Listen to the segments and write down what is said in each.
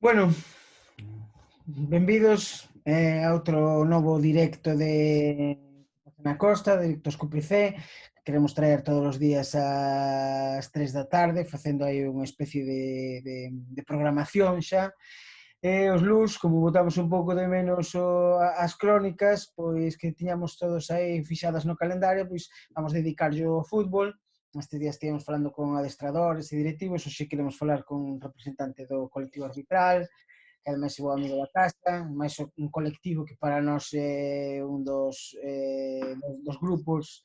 Bueno, benvidos a outro novo directo de na Costa, directos co PC. Queremos traer todos os días ás 3 da tarde, facendo aí unha especie de programación xa. Os lus, como botamos un pouco de menos as crónicas, pois que tiñamos todos aí fixadas no calendario, pois vamos dedicarlle ao fútbol. Estes días estivemos falando con adestradores e directivos, hoxe queremos falar con un representante do colectivo arbitral, que ademais é o amigo da casa, máis un colectivo que para nós é un dos grupos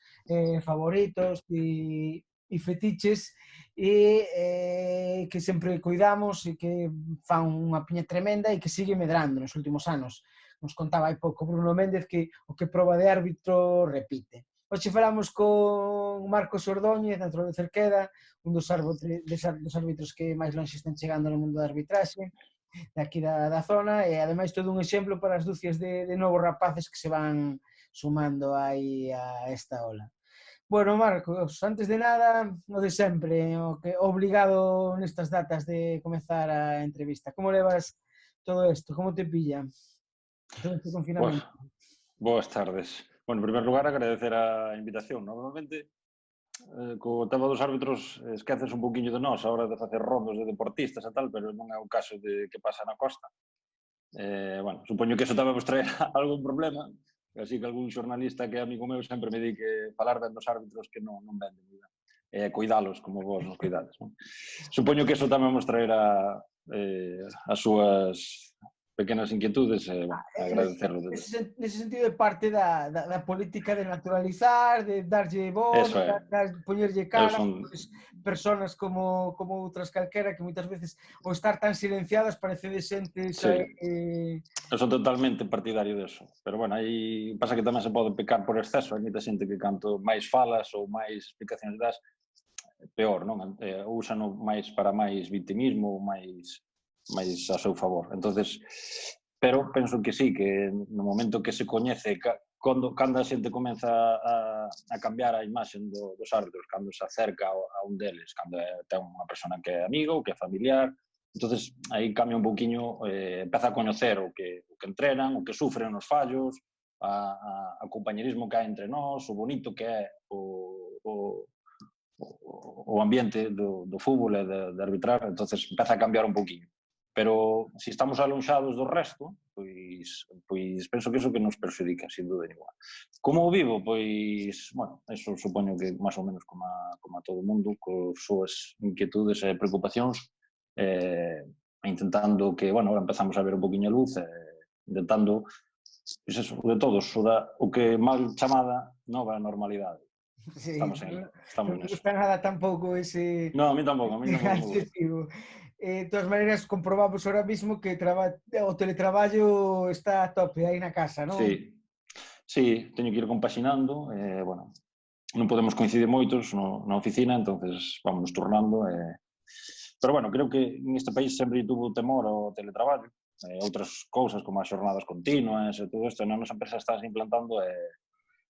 favoritos e fetiches que sempre cuidamos e que fan unha piña tremenda e que sigue medrando nos últimos anos. Nos contaba hai pouco Bruno Méndez que o que proba de árbitro repite. Hoxe falamos con Marcos Ordóñez, dentro de Cerqueda, un dos árbitros que máis longe están chegando no mundo da arbitraxe, de aquí da zona, e ademais todo un exemplo para as dúcias de novos rapaces que se van sumando aí a esta ola. Bueno, Marcos, antes de nada, o de sempre, o que obrigado nestas datas de comezar a entrevista. Como levas todo isto? Como te pilla todo este confinamento? Boas tardes. Bueno, en primer lugar, agradecer a invitación. Normalmente, co tema dos árbitros, esqueces un poquinho de nós a hora de facer rondos de deportistas e tal, pero non é o caso de que pasa na Costa. Bueno, supoño que eso tamén vos trae algún problema, así que algún xornalista que é amigo meu sempre me di que falar ben dos árbitros que non vende moi ben. Cuidalos como vos nos cuidades. Non? Supoño que eso tamén vos traerá as súas pequenas inquietudes e, bueno, agradecerlo. Nese sentido é parte da política de naturalizar, de darlle voz, de poñerlle cara, pois, personas como outras calquera que moitas veces ao estar tan silenciadas parece de xente Eu son totalmente partidario deso, pero bueno, aí pasa que tamén se pode pecar por exceso, hai moita xente que canto máis falas ou máis explicacións das, peor, non? Úsano máis para máis victimismo ou máis a seu favor. Entonces, pero penso que sí, que no momento que se coñece, cando a xente comeza a cambiar a imaxe dos árbitros, cando se acerca a un deles, cando ten unha persona que é amiga ou que é familiar, entonces aí cambia un poquinho, empeza a coñecer o que entrenan, o que sufren nos fallos, o compañerismo que hai entre nós, o bonito que é o ambiente do fútbol e de arbitrar, entonces empeza a cambiar un poquinho. Pero se estamos alonxados do resto, pois penso que iso que nos perxudica, sin dúda ninguna. Como o vivo? Pois, bueno, eso supoño que máis ou menos como a todo mundo, cos súas inquietudes e preocupacións, intentando que, bueno, agora empezamos a ver un poquinho a luz, intentando, pois eso, de todos, o que mal chamada nova normalidade. Sí, estamos en non me eso. gusta nada tampouco ese No, a mí tampouco me adxetivo. De todas maneiras, comprobamos ahora mismo que o teletraballo está a tope aí na casa, non? Sí, teño que ir compaxinando, bueno, non podemos coincidir moitos na oficina, entonces vamos turnando, pero bueno, creo que neste país sempre tuvo temor ao teletraballo, outras cousas como as xornadas continuas e todo isto, nas nosas empresas estás implantando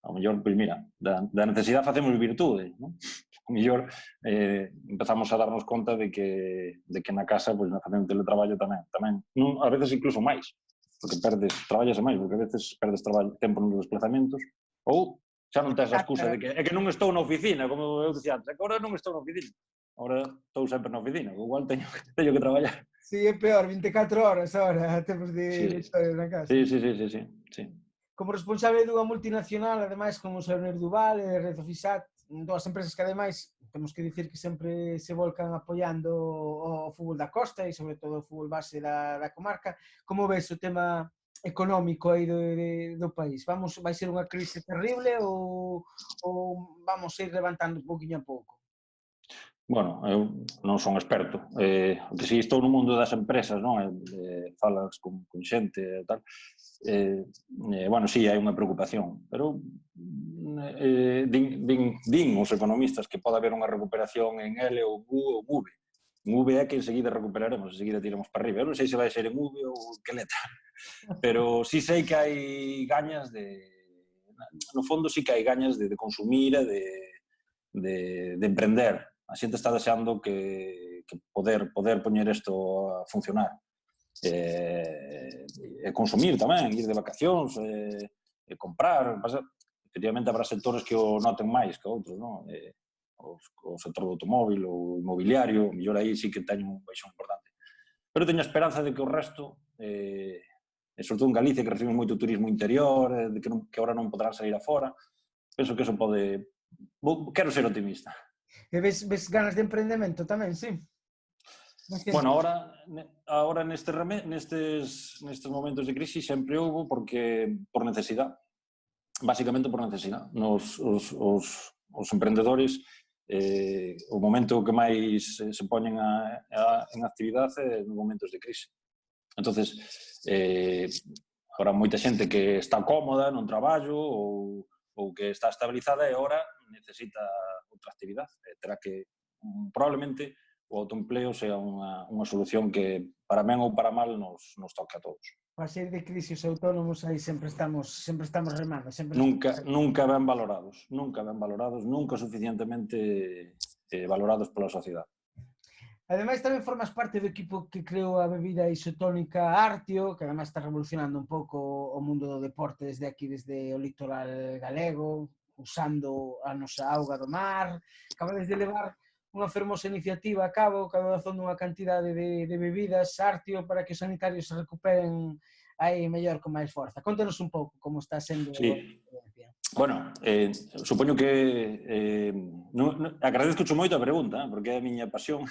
ao mellor, pois mira, da necesidade facemos virtude, non? Ao mellor empezamos a darnos conta de que na casa, pois, facendo teletraballo tamén, a veces incluso máis, porque traballas máis, porque a veces perdes tempo nos desplazamentos, ou xa non tens a excusa de que é que non estou na oficina, como eu dicía antes, é que agora non estou na oficina, agora estou sempre na oficina, igual teño que traballar. Sí, é peor, 24 horas ahora temos de estar na casa. Sí. Como responsable dunha multinacional, ademais, como Saber Duval e Red Ofisat, dúas empresas que, ademais, temos que dicir que sempre se volcan apoiando o fútbol da Costa e, sobre todo, o fútbol base da comarca, como ves o tema económico aí do país? Vai ser unha crise terrible ou vamos a ir levantando pouquinho a pouco? Bueno, eu non son experto. O que si estou no mundo das empresas, non? Falas con xente e tal. Bueno, sí, hai unha preocupación, pero din os economistas que pode haber unha recuperación en L ou U ou V. En V é que enseguida recuperaremos, enseguida tiramos para arriba. Eu non sei se vai ser en V ou que letra, pero sí sei que hai gañas no fondo sí que hai gañas de consumir e de emprender. A xente está deseando que poder poñer isto a funcionar. consumir tamén, ir de vacacións, comprar, efectivamente habrá sectores que o noten máis que outros, non? O sector do automóvil, o inmobiliario, mellor aí sí que teñen un baixón importante. Pero teño a esperanza de que o resto, sobre todo en Galicia, que recibimos moito turismo interior, que agora non podrán sair afora, penso que eso pode... Quero ser optimista. E ves ganas de emprendemento tamén, sí? Bueno, ahora nestes momentos de crisis sempre houve por necesidade. Básicamente por necesidade. Os emprendedores, o momento que máis se poñen en actividade é nos momentos de crise. Entonces, agora moita xente que está cómoda non traballo ou que está estabilizada e agora necesita outra actividade. Terá que, probablemente, o autoempleo sea unha solución que, para ben ou para mal, nos toque a todos. Para sair de crise os autónomos aí sempre estamos remando. Nunca ben valorados, nunca suficientemente valorados pola sociedade. Ademais, tamén formas parte do equipo que creou a bebida isotónica Artio, que ademais está revolucionando un pouco o mundo do deporte desde aquí, desde o litoral galego, usando a nosa auga do mar. Acabades de levar unha fermosa iniciativa a cabo, caudación dunha cantidade de bebidas Artio para que os sanitarios se recuperen aí mellor con máis forza. Contanos un pouco como está sendo a experiencia. Bueno, supoño que agradezco moito a pregunta, porque é a miña pasión,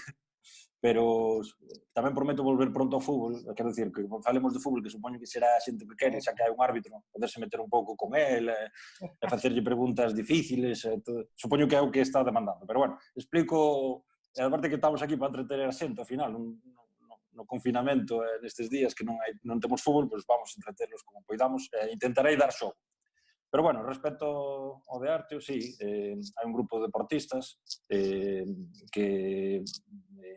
pero tamén prometo volver pronto ao fútbol. Quero dicir, que falemos de fútbol, que supoño que será a xente que quere, xa que hai un árbitro, poderse meter un pouco con el, e facerlle preguntas difíciles, supoño que é o que está demandando. Pero bueno, explico, a parte que estamos aquí para entreter a xente, ao final, no confinamento, nestes días que non temos fútbol, pois vamos entreterlos como poidamos, e intentarei dar xogo. Pero bueno, respecto ao de Artio, sí, hai un grupo de deportistas que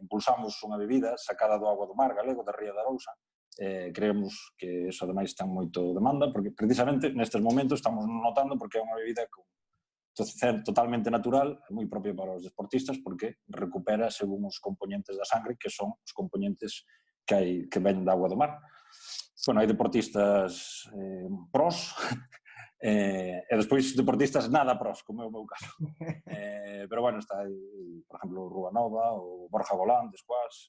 impulsamos unha bebida sacada do agua do mar galego, da Ría da Arousa. Creemos que eso ademais ten moito demanda, porque precisamente nestes momentos estamos notando porque é unha bebida totalmente natural, moi propia para os deportistas, porque recupera según os componentes da sangre, que son os componentes que ven da agua do mar. Bueno, hai deportistas pros, e despois deportistas nada pros, como é o meu caso. Pero bueno, está aí, por exemplo, Rúa Nova, o Borja Golán, de Squash,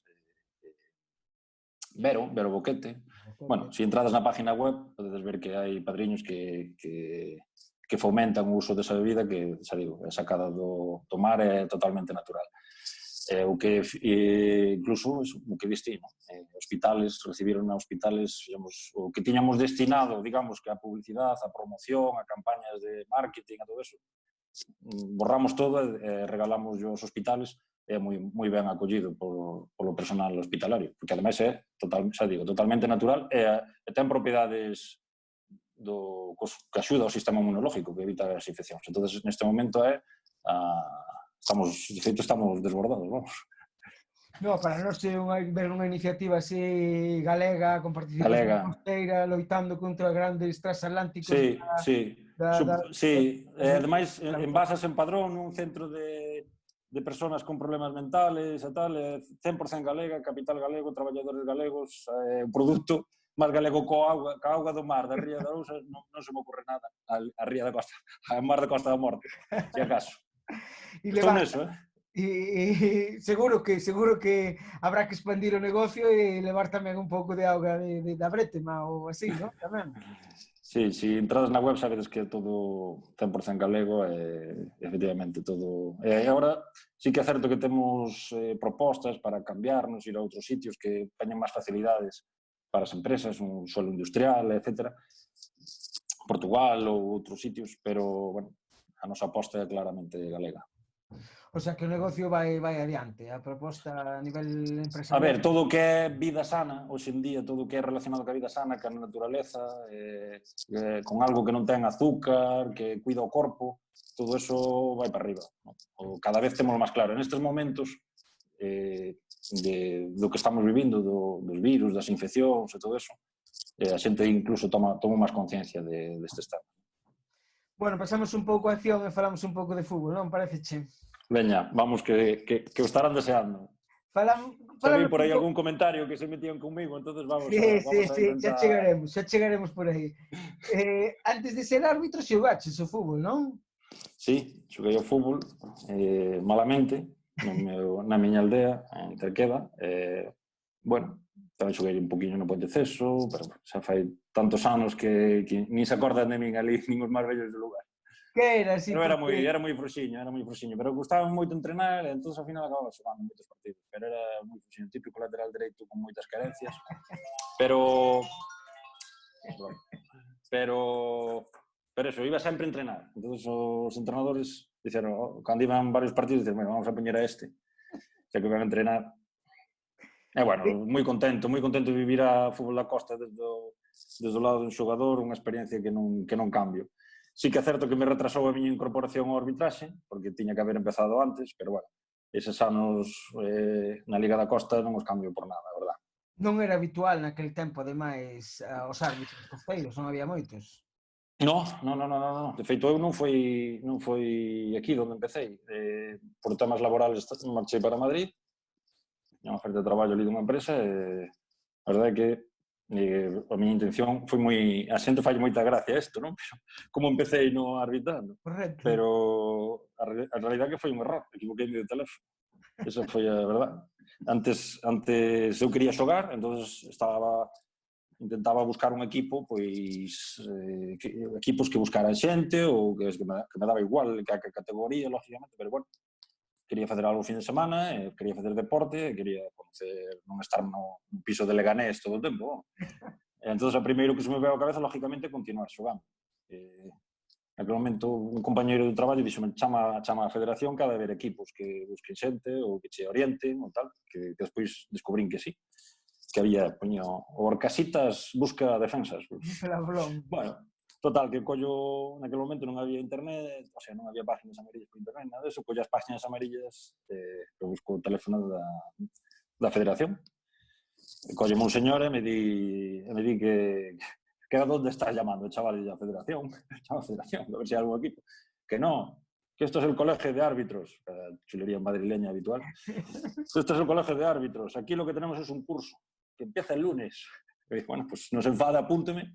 Vero Boquete. Bueno, se entradas na página web, podedes ver que hai padriños que fomentan o uso desa bebida que, xa digo, é sacada do mar, é totalmente natural. O que incluso o que viste, hospitales, recibiron a hospitales, digamos, o que tiñamos destinado, digamos, que a publicidade, a promoción, a campañas de marketing, a todo eso, borramos todo e regalamos aos hospitales, é moi ben acollido polo personal hospitalario, porque ademais é, xa digo, totalmente natural e ten propiedades que axuda ao sistema inmunológico, que evita as infeccións. Entón, neste momento de feito, estamos desbordados, vamos. No, para nós ver unha iniciativa así galega, con participación costeira, loitando contra grandes transatlánticos. Sí. Ademais, envasas en Padrón, un centro de persoas con problemas mentales e tal, 100% galega, capital galego, traballadores galegos, un produto máis galego coa auga do mar da Ría da Arousa, non se me ocorre nada a Ría da Costa, a mar da Costa da Morte, se acaso. Estou neso, E seguro que habrá que expandir o negocio e levar tamén un pouco de auga da Brétema ou así, non? Tamén. Sí, se entradas na web sabedes que é todo 100% galego e efectivamente todo... E agora sí que é certo que temos propostas para cambiarnos, ir a outros sitios que teñen máis facilidades para as empresas, un suelo industrial, etc. Portugal ou outros sitios, pero, bueno, a nosa aposta é claramente galega. O sea, que o negocio vai adiante, a proposta a nivel empresarial. A ver, todo o que é vida sana, hoxe en día, todo o que é relacionado ca vida sana, ca naturaleza, con algo que non ten azúcar, que cuida o corpo, todo eso vai para arriba. Cada vez temos máis claro. En estes momentos do que estamos vivindo, dos virus, das infeccións e todo eso, a xente incluso toma máis conciencia deste estado. Bueno, pasamos un pouco a acción e falamos un pouco de fútbol, non? Parece che? Veña, vamos, que o estarán deseando. Xa vi por aí algún comentario que se metían conmigo, entonces vamos a Sí, intentar... xa chegaremos por aí. Antes de ser árbitro, xogaches o fútbol, non? Sí, xoguei ao fútbol malamente na miña aldea, en Cerqueda. Bueno, tamén xoguei un poquinho no Ponteceso, pero xa fai tantos anos que nin se acordan de min ali, nin os máis vellos do lugar. Que era así? Pero era moi fruxiño, pero gustaba moito entrenar, e entón ao final acababa xogando moitos partidos, pero era moi fruxiño, típico lateral dereito con moitas carencias, pero eso, iba sempre a entrenar. Entón os entrenadores dixeron, cando iban varios partidos, dixeron, vamos a poñer a este, xa que van a entrenar. E, bueno, moi contento de vivir a fútbol da Costa desde o lado dun xogador, unha experiencia que non cambio. Sí que é certo que me retrasou a miña incorporación ao arbitraxe, porque tiña que haber empezado antes, pero, bueno, eses anos na Liga da Costa non os cambio por nada, a verdad. Non era habitual naquel tempo, ademais, os árbitros costeiros, non había moitos. No. De feito, eu non foi aquí onde empecé. Por temas laborales marchei para Madrid, unha oferta de traballo ali dunha empresa, e a verdade é que a miña intención foi moi... A xente fai moita gracia isto, non? Pero como empecé no arbitrando. Correcto. Pero a realidade é que foi un error, equivoquei de teléfono. Esa foi a verdade. Antes eu quería xogar, entón intentaba buscar un equipo, pois equipos que buscaran xente ou que me daba igual que a categoría, lógicamente, pero bueno, quería facer algo o fin de semana, quería facer deporte, quería conocer, non estar no piso de Leganés todo o tempo. Entón, o primeiro que se me veo a cabeza, lógicamente, é continuar xogando. Naquele momento, un compañeiro do traballo dixome, chama a federación que ha de haber equipos que busquen xente ou que che orienten ou tal, que despois descubrín que sí, que había, poño, o Orcasitas busca defensas. Bueno, total, que collo, naquele momento non había internet, o sea, non había páginas amarillas por internet, nada deso, collo as páginas amarillas que busco o teléfono da federación. Colleme un señor e me di que a donde estás llamando, chaval, a federación, a ver si hay algún equipo. Que no, que esto es el colegio de árbitros, chulería madrileña habitual. Esto es el colegio de árbitros, aquí lo que tenemos es un curso, que empieza el lunes. E dije, bueno, pues no se enfade, apúnteme,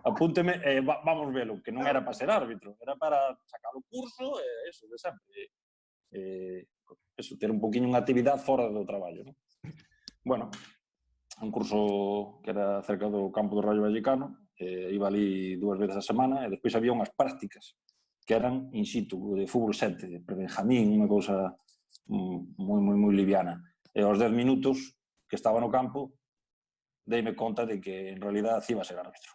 apúnteme, vamos velo, que non era para ser árbitro, era para sacar o curso, eso, de sempre. Eso, ter un poquinho unha actividade fora do traballo, non? Bueno, un curso que era cerca do campo do Rayo Vallecano, iba ali 2 veces a semana, e despois había unhas prácticas que eran in situ, de fútbol 7, de Benjamín, unha cousa moi liviana. E aos 10 minutos que estaba no campo, deime conta de que en realidad iba a ser árbitro.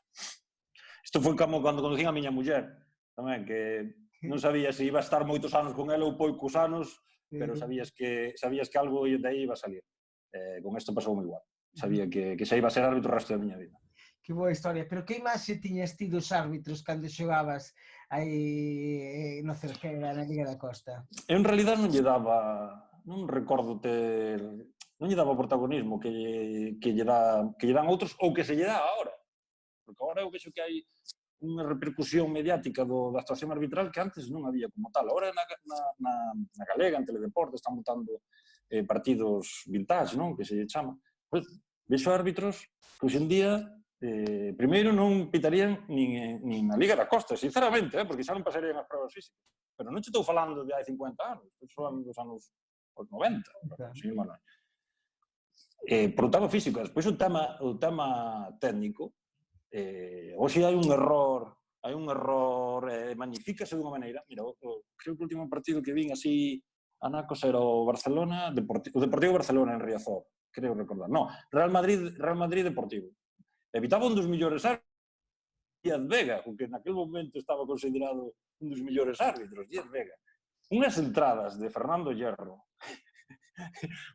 Isto foi como cando conocín a miña muller, tamén, que non sabía se iba a estar moitos anos con ela ou poucos anos, pero sabías que algo de aí iba a salir. Con isto pasou moi igual. Sabía que xa iba a ser árbitro o resto da miña vida. Que boa historia. Pero que imaxe tiñas ti dos árbitros cando xogabas aí no Cerqueda, na Liga da Costa? Eu, en realidad, non recordo non lle daba o protagonismo que lle dan outros ou que se lle dá agora. Porque agora eu vexo que hai unha repercusión mediática da actuación arbitral que antes non había como tal. Agora na Galega, en Teledeporte, están botando partidos vintage, non? Que se lle chama. Pois, vexo árbitros que hoxe en día primeiro non pitarían nin na Liga da Costa, sinceramente, porque xa non pasarían as pruebas físicas. Pero non che estou falando de hai 50 anos, estou falando dos anos 90, sin Manuel. Por o tema físico, despois o tema técnico, hoxe hai un error, magníficase dunha maneira. Mira, creo que o último partido que vin así anacos era o Deportivo Barcelona en Riazor, creo recordar. No, Real Madrid Deportivo. Evitaba un dos millores árbitros, Díaz Vega, que naquele momento estaba considerado un dos millores árbitros, Díaz Vega. Unhas entradas de Fernando Hierro,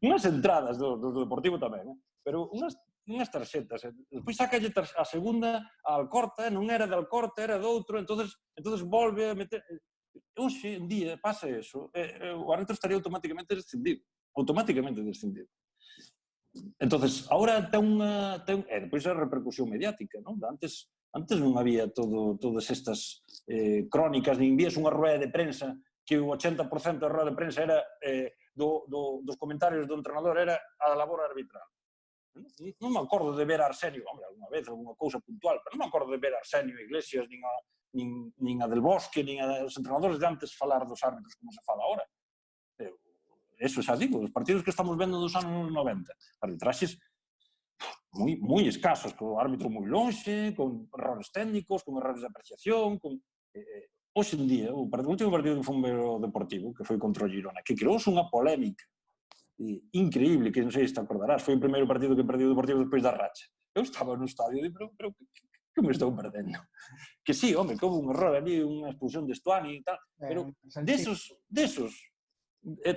unhas entradas do Deportivo tamén, pero unhas tarxetas. Despois sacalle a segunda a Alcorta, non era de Alcorta, era de outro, entonces volve a meter... Hoxe en día pasa eso, o árbitro estaría automáticamente descendido. Entonces, agora despois a repercusión mediática, non? Antes non había todas estas crónicas, nin vías unha rueda de prensa que o 80% da rueda de prensa era dos comentarios do entrenador era a labor arbitral. Non me acordo de ver a Arsenio, hombre, alguna vez, alguna cousa puntual, pero non me acordo de ver a Arsenio Iglesias, nin a Del Bosque, nin a os entrenadores de antes falar dos árbitros como se fala ahora. Eso xa digo, os partidos que estamos vendo dos anos 90, arbitraxes moi escasos, co árbitro moi lonxe, con errores técnicos, con errores de apreciación, hoxe en día, o último partido que foi o Deportivo, que foi contra o Girona, que creouse unha polémica increíble, que non sei se te acordarás, foi o primeiro partido que perdiu o Deportivo despois da racha. Eu estaba no estadio e digo, pero que me estou perdendo? Que sí, home, que houve un error ali, unha expulsión de Stuani e tal, pero desos,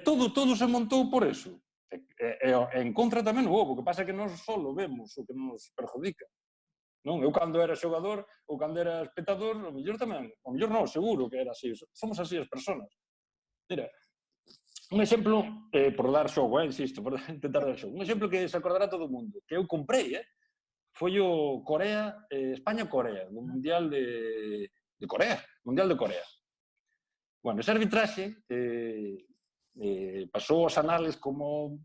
todo se montou por eso. En contra tamén o houve, o que pasa é que nós só vemos o que nos perjudica. Non? Eu cando era xogador ou cando era espectador, o mellor tamén, o mellor non, seguro que era así, somos así as personas. Mira, un exemplo, por dar xogo, insisto, por intentar dar xogo, un exemplo que se acordará todo o mundo, que eu comprei, foi o España-Corea, do Mundial de Corea, Mundial de Corea. Bueno, ese arbitraxe pasou aos anales como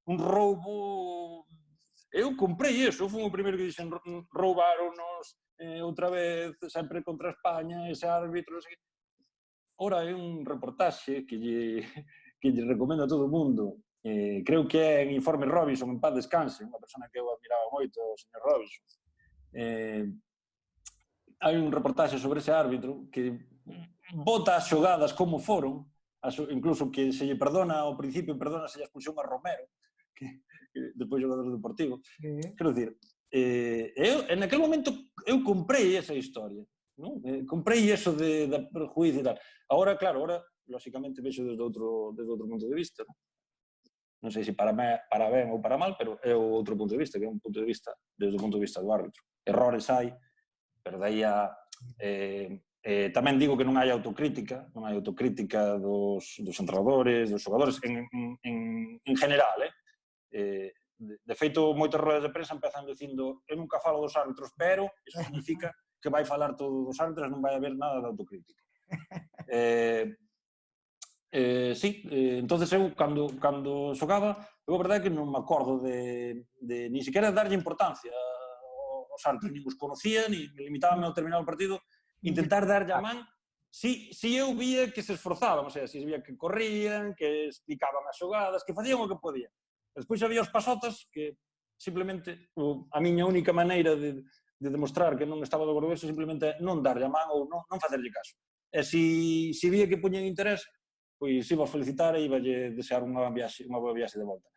un roubo. Eu comprei eso, fui o primeiro que dixen roubaronos outra vez, sempre contra España, ese árbitro, non sei que. Ora é un reportaxe que lle recomendo a todo o mundo, creo que é en Informe Robinson, en paz descanse, unha persona que eu admiraba moito, o señor Robinson. Hai un reportaxe sobre ese árbitro que bota as xogadas como foron, incluso que se lle perdona ao principio, perdona se lle expulsión a Romero, que depois xogador do Deportivo. Quero dicir, en aquel momento eu comprei esa historia, non? Comprei eso de prejuicio e tal. Agora, claro, lóxicamente vexo desde outro punto de vista, non sei se para ben ou para mal, pero é o outro punto de vista, que é un punto de vista desde o punto de vista do árbitro. Errores hai, pero daí tamén digo que non hai autocrítica dos entrenadores, dos xogadores, en general, de feito, moitas rodas de prensa empezan dicindo eu nunca falo dos árbitros, pero iso significa que vai falar todo dos árbitros, non vai haber nada de autocrítica. Sí, entonces eu, cando xogaba, eu a verdade é que non me acordo de ni siquiera darlle importancia aos árbitros, nin os conocía, ni me limitábame ao terminar o partido, intentar darlle a man, si eu vía que se esforzaban, o sea, si vía que corrían, que explicaban as xogadas, que facían o que podían. Despois había os pasotas que simplemente a miña única maneira de demostrar que non estaba de acordo eso simplemente non darlle a man ou non facerlle caso. E se vía que poñen interés, pois iba a felicitar e iba a desear unha boa viaxe de volta.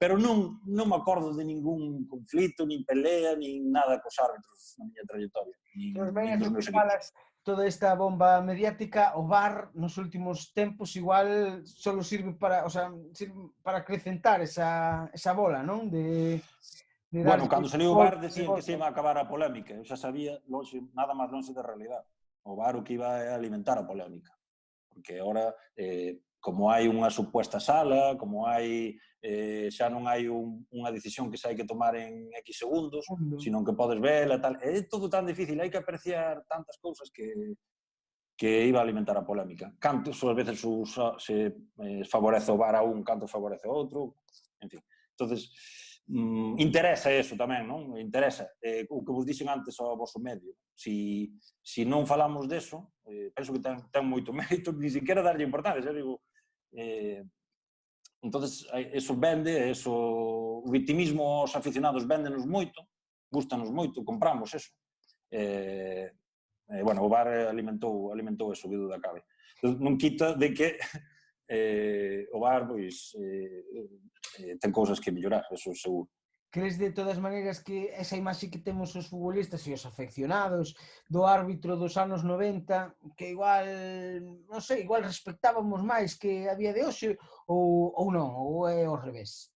Pero non me acordo de ningún conflito, nin pelea, nin nada cos árbitros na miña trayectoria. Nos ven eso que falas, toda esta bomba mediática, o VAR nos últimos tempos igual solo sirve para acrecentar esa bola, non? Bueno, cando saliu o VAR decían que se iba a acabar a polémica. Eu xa sabía, nada máis longe da realidade. O VAR o que iba a alimentar a polémica. Porque agora, como hai unha supuesta sala, como xa non hai unha decisión que se hai que tomar en X segundos, sino que podes vela e tal, é todo tan difícil, hai que apreciar tantas cousas que iba a alimentar a polémica. Cantos, ás veces, se favorece o VAR a un, canto favorece o outro, en fin. Entonces, interesa eso tamén, non? Interesa. O que vos dixen antes ao vosso medio. Se non falamos deso, penso que ten moito mérito, ni siquiera darlle importancia, xa digo. Entonces, eso vende, o victimismo aos aficionados véndenos moito, gustanos moito, compramos eso. Bueno, o VAR alimentou eso, o vido da cabe. Non quita de que o VAR, pois, ten cousas que mellorar, eso seguro. Crees de todas maneiras que esa imaxe que temos os futbolistas e os afeccionados do árbitro dos anos 90, que igual, non sei, igual respectábamos máis que a día de hoxe ou non, ou é ao revés?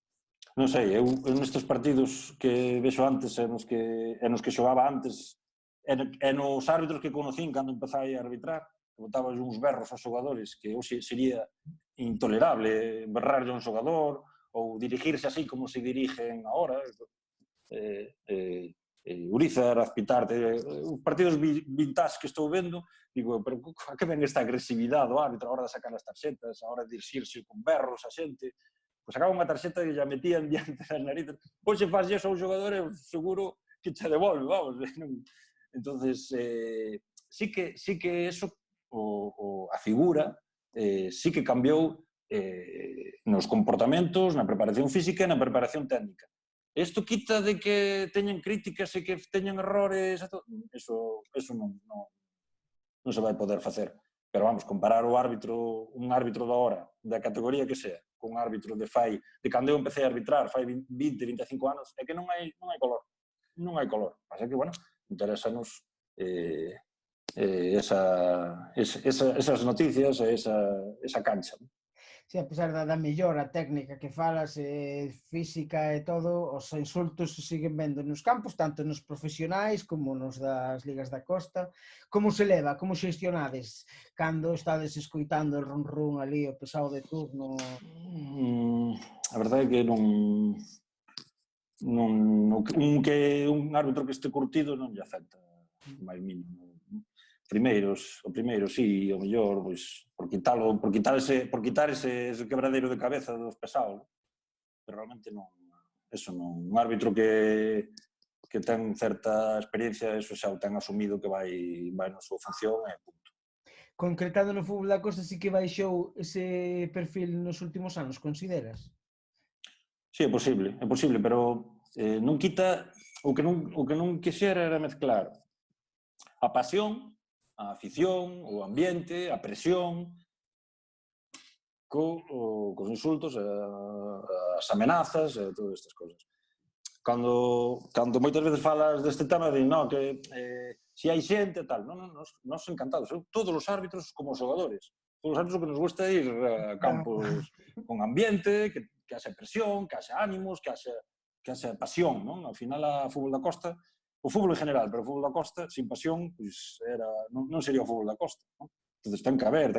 Non sei, eu nestes partidos que vexo antes e nos que xogaba antes e nos árbitros que conocín cando empezai a arbitrar, botabas uns berros aos xogadores que hoxe sería intolerable berrarlle a un xogador ou dirigirse así como se dirigen agora. Urizar, Azpitarte, os partidos vintage que estou vendo, digo, pero a que ven esta agresividade do árbitro a hora de sacar as tarxetas, a hora de dirxirse con berros a xente, pois sacaba unha tarxeta e ya metían diante das narices. Pois se faz eso ao xogador, seguro que che devolve, vamos. Entonces, sí que eso, a figura, sí que cambiou nos comportamentos, na preparación física e na preparación técnica. Isto quita de que teñan críticas e que teñan errores, eso non se vai poder facer. Pero vamos, comparar un árbitro da hora, da categoría que sea, con un árbitro de cando eu empecé a arbitrar, fai 20, 25 anos, é que non hai color. Non hai color. Pasa que, bueno, interesanos esas noticias e esa cancha. Sí, a pesar da mellora técnica que falas, física e todo, os insultos se siguen vendo nos campos, tanto nos profesionais como nos das ligas da costa. Como se leva, como xestionades cando estades escoitando el run ali, o pesado de turno? A verdade é que un árbitro que este curtido non lle afecta máis mínimo. O primeiro, sí, o mellor, pois, por quitar ese quebradeiro de cabeza dos pesados, pero realmente non, un árbitro que ten certa experiencia, eso xa o ten asumido que vai na súa función e punto. Concretado no fútbol da costa, sí que baixou ese perfil nos últimos anos, consideras? Sí, é posible, pero non quita, o que non quixera era mezclar a pasión, a afición, o ambiente, a presión, cos insultos, as amenazas e todas estas cousas. Cando moitas veces falas deste tema, din, no, que se hai xente e tal, non, nos encantados, todos os árbitros como os xogadores, todos os árbitros que nos gusta ir a campos con ambiente, que haxe presión, que haxe ánimos, que haxe pasión, non? Ao final, a fútbol da costa, o fútbol en general, pero o fútbol da costa, sin pasión, pois non sería o fútbol da costa, non? Entón, ten que haber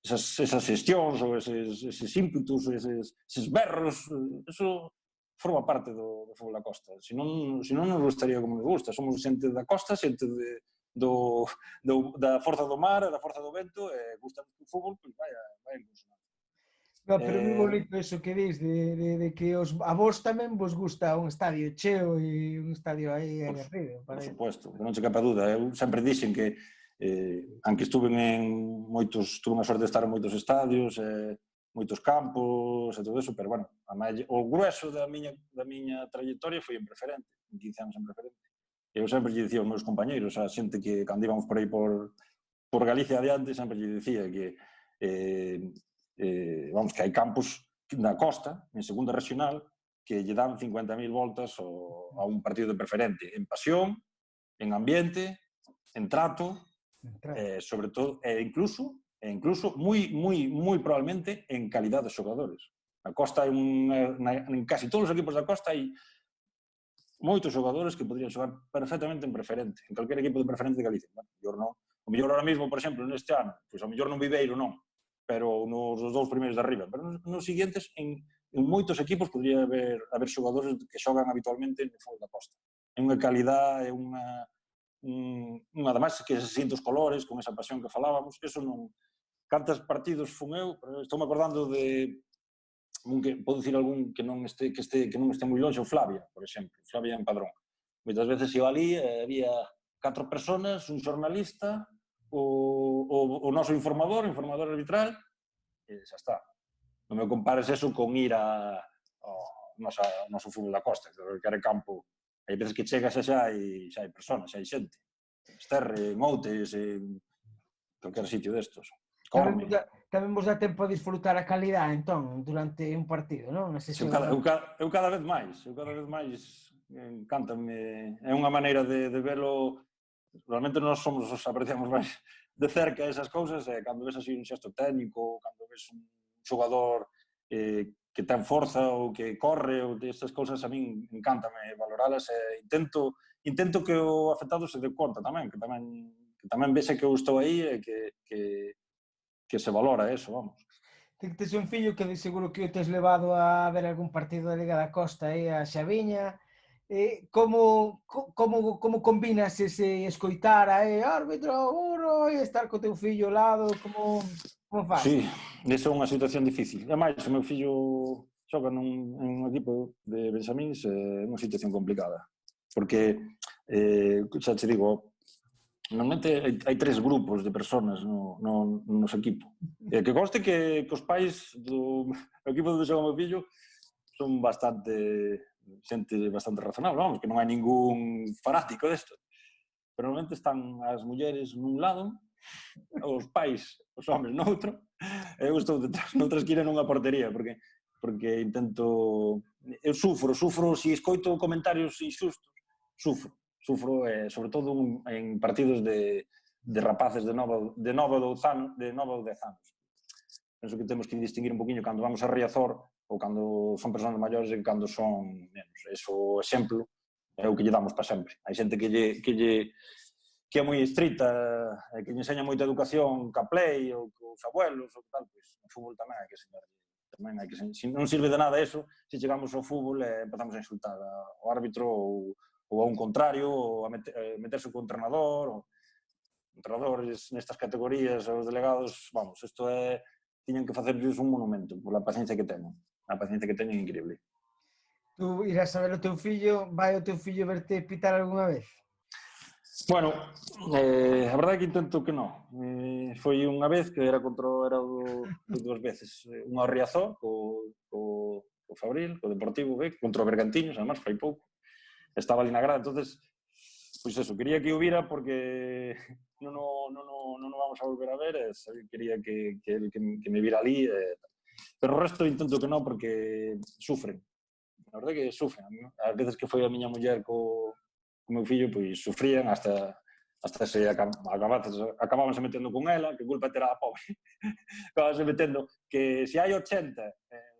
esas xestións ou eses ímpetus, eses berros, eso forma parte do fútbol da costa. Se non nos gustaría como nos gusta. Somos xente da costa, xente da forza do mar e da forza do vento, e gusta o fútbol, pois vai incluso. No, pero moi bonito eso que dis, de que a vos tamén vos gusta un estadio cheo e un estadio aí aguerrido. Por suposto, non se capa dúda. Eu sempre dixen que, aunque tuve a sorte de estar en moitos estadios, moitos campos e todo eso, pero, bueno, o grueso da miña trayectoria foi en Preferente, 15 anos en Preferente. Eu sempre lle dicía aos meus compañeiros, a xente que, cando íbamos por aí por Galicia adiante, sempre lle dicía que que hai campos na costa, en segunda regional, que lle dan 50.000 voltas a un partido de Preferente, en pasión, en ambiente, en trato, sobre todo, e incluso moi probablemente en calidad de xogadores. Na costa, en casi todos os equipos da costa, hai moitos xogadores que podrían xogar perfectamente en Preferente, en calquer equipo de Preferente de Galicia. O mellor ahora mesmo, por exemplo, neste ano, pois o mellor no Viveiro non, pero nos dous primeiros de arriba. Pero nos seguintes, en moitos equipos podría haber xogadores que xogan habitualmente no fútbol da costa. É unha calidade, é ademais que se siente os colores, con esa pasión que falábamos, eso non... Cantos partidos fun eu, estou me acordando de... Podo dicir algún que non este moi longe, o Flavia, por exemplo, Flavia en Padrón. Moitas veces iba ali e había 4 personas, un xornalista, o noso informador arbitral, e xa está. Non me compares eso con ir ao noso fútbol da costa, que era campo. Hai veces que chegas e xa hai personas, xa hai xente. Esterre, en Outes, en calquer sitio destos. Corme. Tamén vos dá tempo a disfrutar a calidade, entón, durante un partido, non? Eu cada vez máis encántame. É unha maneira de velo. Realmente nós apreciamos máis de cerca esas cousas, e cando ves así un xesto técnico, cando ves un xogador que ten forza ou que corre, ou estas cousas, a min encántame valoralas, e intento que o afectado se dé conta tamén, que tamén vexe que eu estou aí e que se valora eso, vamos. Tes un fillo que de seguro que o tes levado a ver algún partido da Liga da Costa aí a Xaviña, como combinas ese escoitar a árbitro, uno, e estar co teu fillo ao lado, como faz? Sí, esa é unha situación difícil. Ademais, o meu fillo xoga nun equipo de benxamíns, é unha situación complicada. Porque, xa te digo, normalmente hai 3 grupos de personas no noso equipo. Que conste que os pais do equipo onde xoga o meu fillo son xente bastante razonable, vamos, que non hai ningún fanático desto. Pero normalmente están as mulleres nun lado, os pais, os homes noutro, e eu estou detrás, noutra esquina nunha portería, porque intento... Eu sufro, se escoito comentarios inxustos, sufro, sobre todo en partidos de rapaces de 9 ou 10 anos. Penso que temos que distinguir un poquinho cando vamos a Riazor ou cando son persoas maiores e cando son nenos. Eso, exemplo, é o que lle damos para sempre. Hai xente que é moi estrita e que lle enseña moita educación ca play ou cos abuelos ou tal, pois no fútbol tamén hai que enseñarlle. Tamén hai que non sirve de nada eso se chegamos ao fútbol e empezamos a insultar ao árbitro ou a un contrario ou a meterse co entrenador ou entrenadores nestas categorías, os delegados, vamos, isto é, tiñan que facerlles un monumento pola paciencia que teñen. A paciencia que teñen é increíble. Tú irás a ver o teu fillo, vai o teu fillo verte pitar algunha vez? Bueno, a verdade é que intento que non. Foi unha vez que era foi 2 veces. Unha ao Riazor, co Fabril, co Deportivo B, contra o Bergantiños, además, fai pouco. Estaba ali na grada, entonces pois eso, quería que o vira porque non o vamos a volver a ver, e quería que me vira ali, pero o resto intento que non porque sufren, a verdade é que sufren. As veces que foi a miña muller co meu fillo, pois sufrían hasta se acabábanse metendo con ela, que culpa terá a pobre, acabábanse metendo, que se hai 80,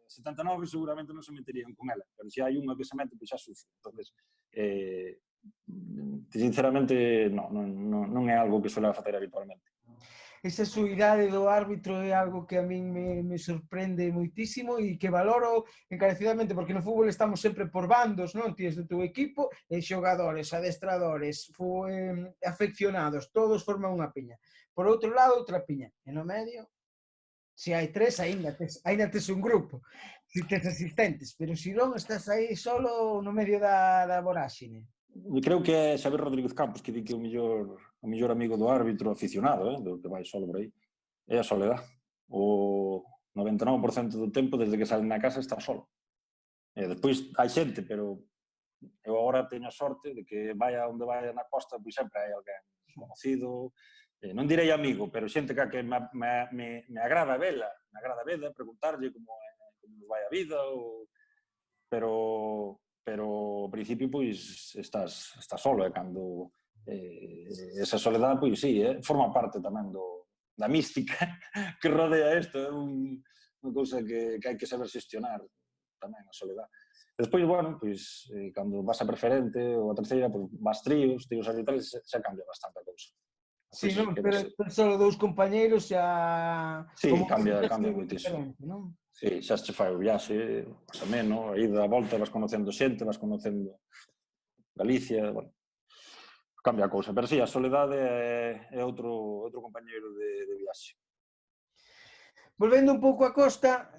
79 seguramente non se meterían con ela, pero se hai unha que se mete, pois xa sufre. Entonces, sinceramente non é algo que suele facer habitualmente. Esa suidade do árbitro é algo que a min me sorprende moitísimo e que valoro encarecidamente, porque no fútbol estamos sempre por bandos, non? Tienes do teu equipo, xogadores, adestradores, afeccionados, todos forman unha piña. Por outro lado, outra piña. E no medio, se hai 3, ainda tes un grupo, se tes asistentes, pero se non, estás aí solo no medio da voráxine. Creo que é Xavier Rodríguez Campos que di que o mellor amigo do árbitro aficionado, do que vai solo por aí, é a soledade. O 99% do tempo, desde que sale na casa, está solo. E despois hai xente, pero eu agora teño a sorte de que vaya onde vaya na costa, pois sempre hai alguén conocido, non direi amigo, pero xente que me agrada vela, preguntarlle como nos vai a vida, pero ao principio pois estás solo, e cando esa soledade, pois sí, forma parte tamén da mística que rodea isto, é unha cousa que hai que saber xestionar tamén a soledade. Despois, bueno, pois cando vas a preferente ou a terceira, pois vas tríos arbitrales, xa cambia bastante a cousa. Sí, non, pero só 2 compañeiros xa... Sí, cambia moitísimo. Sí, xa se fai o viaxe, más ou menos, a ida a volta, vas conocendo xente, vas conocendo Galicia, bueno, cambia a cousa. Pero sí, a soledade é outro compañeiro de viaxe. Volvendo un pouco a Costa,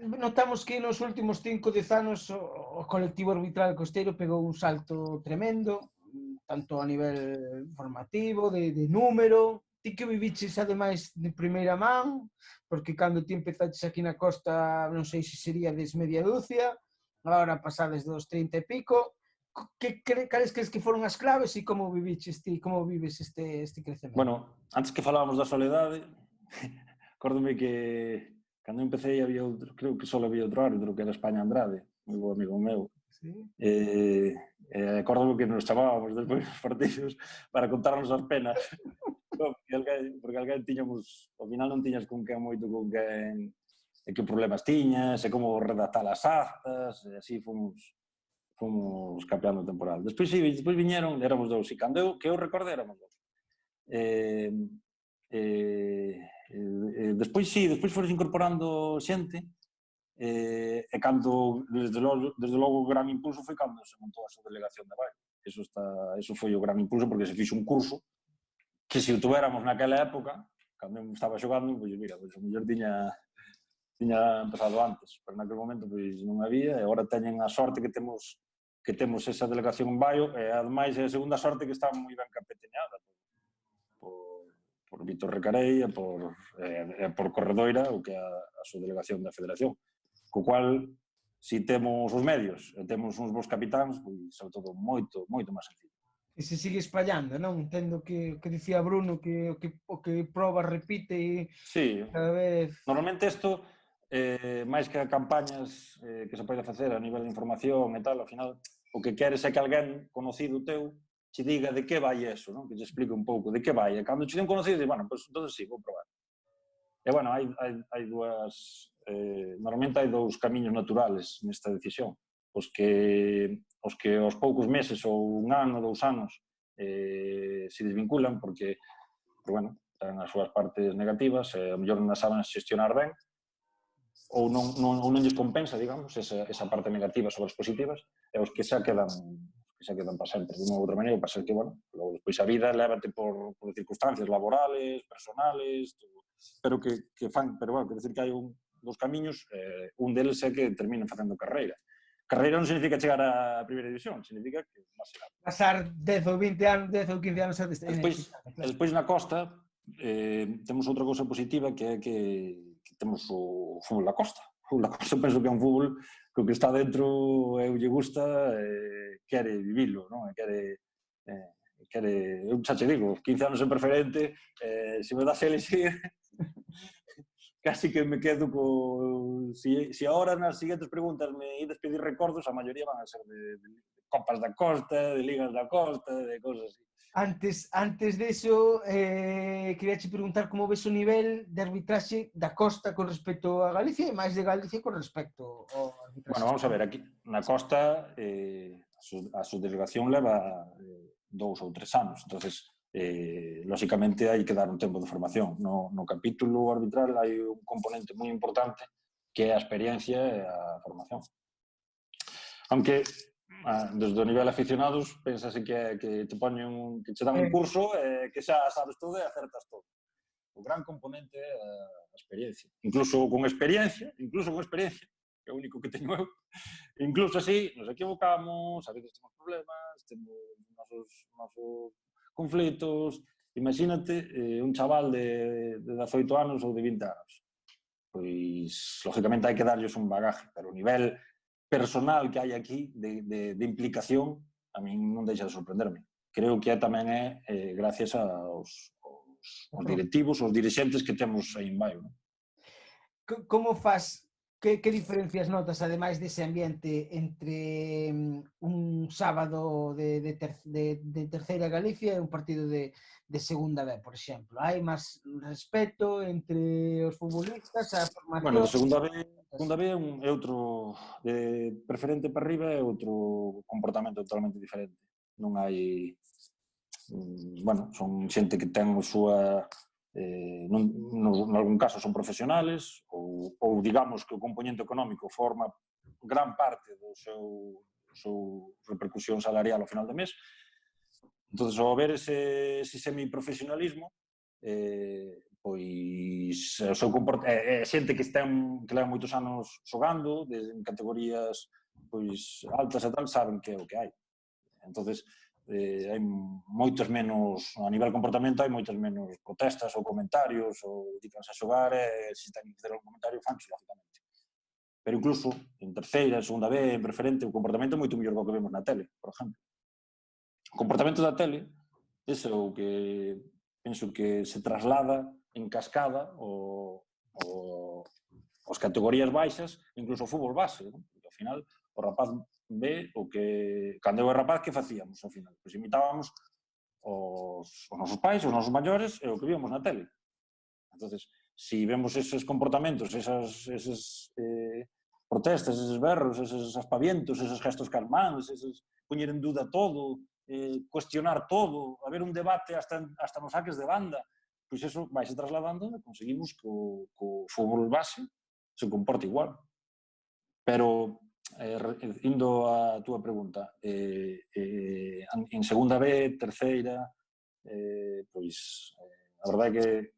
notamos que nos últimos 5 10 anos o colectivo arbitral costeiro pegou un salto tremendo, tanto a nivel formativo, de número. Ti que viviches ademais de primeira man, porque cando ti empezaches aquí na Costa, non sei se sería des media dúcia, agora pasades dos 30 e pico. Cales crees que foron as claves e como viviches ti, como vives este crecemento? Bueno, antes que falábamos da soledade, acórdome que cando empecé había outro, creo que só había outro árbitro, que era España Andrade, moi bo amigo meu. Sí. Acórdome que nos chamábamos despois dos partidos para contarnos as penas. Porque alguén tiñamos, ao final non tiñas con quen e que problemas tiñas, e como redactar as actas, e así fomos campeando a temporada. Despois viñeron, éramos 2, e cando que eu recorde éramos 2. Despois foron incorporando xente, e cando, desde logo, o gran impulso foi cando se montou a súa delegación de Baio. Eso foi o gran impulso, porque se fixo un curso que se o tuéramos naquela época, cando eu estaba xogando, pois mira, pois o mellor tiña empezado antes, pero naquele momento pois non había, e agora teñen a sorte que temos esa delegación en Baio, e ademais é a segunda sorte que está moi ben capeteñada por Vítor Recarei e por Corredoira, o que é a súa delegación da Federación. Co cual, se temos os medios e temos uns bons capitáns, pois é todo moito, moito máis sencillo. E se sigue espallando, non? Entendo que dicía Bruno que o que proba repite e Sí, cada vez... normalmente isto, máis que campañas que se pode facer a nivel de información e tal, ao final, o que queres é que alguén conocido teu che diga de que vai eso, non? Que te explique un pouco de que vai. E cando che den conocido, dices, bueno, pues entonces sí, vou probar. E, bueno, hai dúas... normalmente hai dous camiños naturales nesta decisión. Os que aos poucos meses ou un ano, 2 anos se desvinculan porque, bueno, ten as súas partes negativas e ao mellor non as saben xestionar ben ou non lles compensa, digamos, esa parte negativa sobre as positivas, e os que xa quedan para sempre, de unha ou outra maneira, para ser que, bueno, logo despois a vida lévate por circunstancias laborales, personales, pero bueno, quer decir que hai dos camiños, un deles é que terminen facendo carreira. Carreira non significa chegar á primeira división, significa que vas a pasar 10 ou 20 anos, 10 ou 15 anos a despois na Costa temos outra cousa positiva que é que temos o fútbol da Costa. O fútbol da Costa penso que é un fútbol que o que está dentro lle gusta, quere vivilo, non? Quere, eu xa che digo, 15 anos en preferente, se me das a elegir, casi que me quedo si ahora nas siguientes preguntas me ides pedir recordos, a maioría van a ser de Copas da Costa, de Ligas da Costa, de cousas así. Antes diso, queria che preguntar como ves o nivel de arbitraxe da Costa con respecto a Galicia e máis de Galicia con respecto ao arbitraxe. Bueno, vamos a ver, aquí na Costa a subdelegación leva 2 ou 3 anos, entonces lógicamente hai que dar un tempo de formación. No capítulo arbitral hai un componente moi importante que é a experiencia e a formación. Aunque desde o nivel aficionados pensase que te poñen, que che dan un curso e que xa sabes todo e acertas todo. O gran componente é a experiencia. Incluso con experiencia, que é o único que teño eu, incluso así nos equivocamos, a veces temos problemas, temos nosos conflitos. Imagínate un chaval de 18 anos ou de 20 anos. Pois, lógicamente, hai que darlles un bagaje, pero o nivel personal que hai aquí de implicación a min non deixa de sorprenderme. Creo que tamén é gracias aos directivos, aos dirixentes que temos aí en Baio. Como faz, que diferencias notas, ademais dese ambiente, entre un sábado de terceira Galicia e un partido de segunda B, por exemplo? Hai máis respeto entre os futbolistas, a formación... Bueno, de segunda B é outro, de preferente para arriba é outro comportamento totalmente diferente. Non hai, bueno, son xente que ten a súa, nalgún caso son profesionales, ou digamos que o componente económico forma gran parte do seu repercusión salarial ao final do mes. Entón, ao ver ese semiprofesionalismo, pois o seu é xente que leva moitos anos xogando en categorías pois altas e tal, saben que é o que hai. Entonces hai moitos menos, a nivel comportamento hai moitas menos protestas ou comentarios ou dícanse a xogar e se teñen que facer algún comentario fancho, lógicamente. Pero incluso en terceira, segunda B, en preferente, o comportamento é moito mellor do que vemos na tele, por exemplo. O comportamento da tele, ese é o que penso que se traslada en cascada as categorías baixas, incluso o fútbol base, non? Porque ao final o rapaz ve o que... Cando eu era rapaz, que facíamos ao final? Pois imitábamos os nosos pais, os nosos maiores e o que víamos na tele. Entonces, se vemos eses comportamentos, esas protestas, eses berros, eses aspavientos, eses gestos calmantes, eses poñer en duda todo, cuestionar todo, haber un debate hasta nos saques de banda, pois eso vai se trasladando e conseguimos que o fútbol base se comporte igual. Pero, indo á túa pregunta, en segunda B, terceira, pois, a verdade é que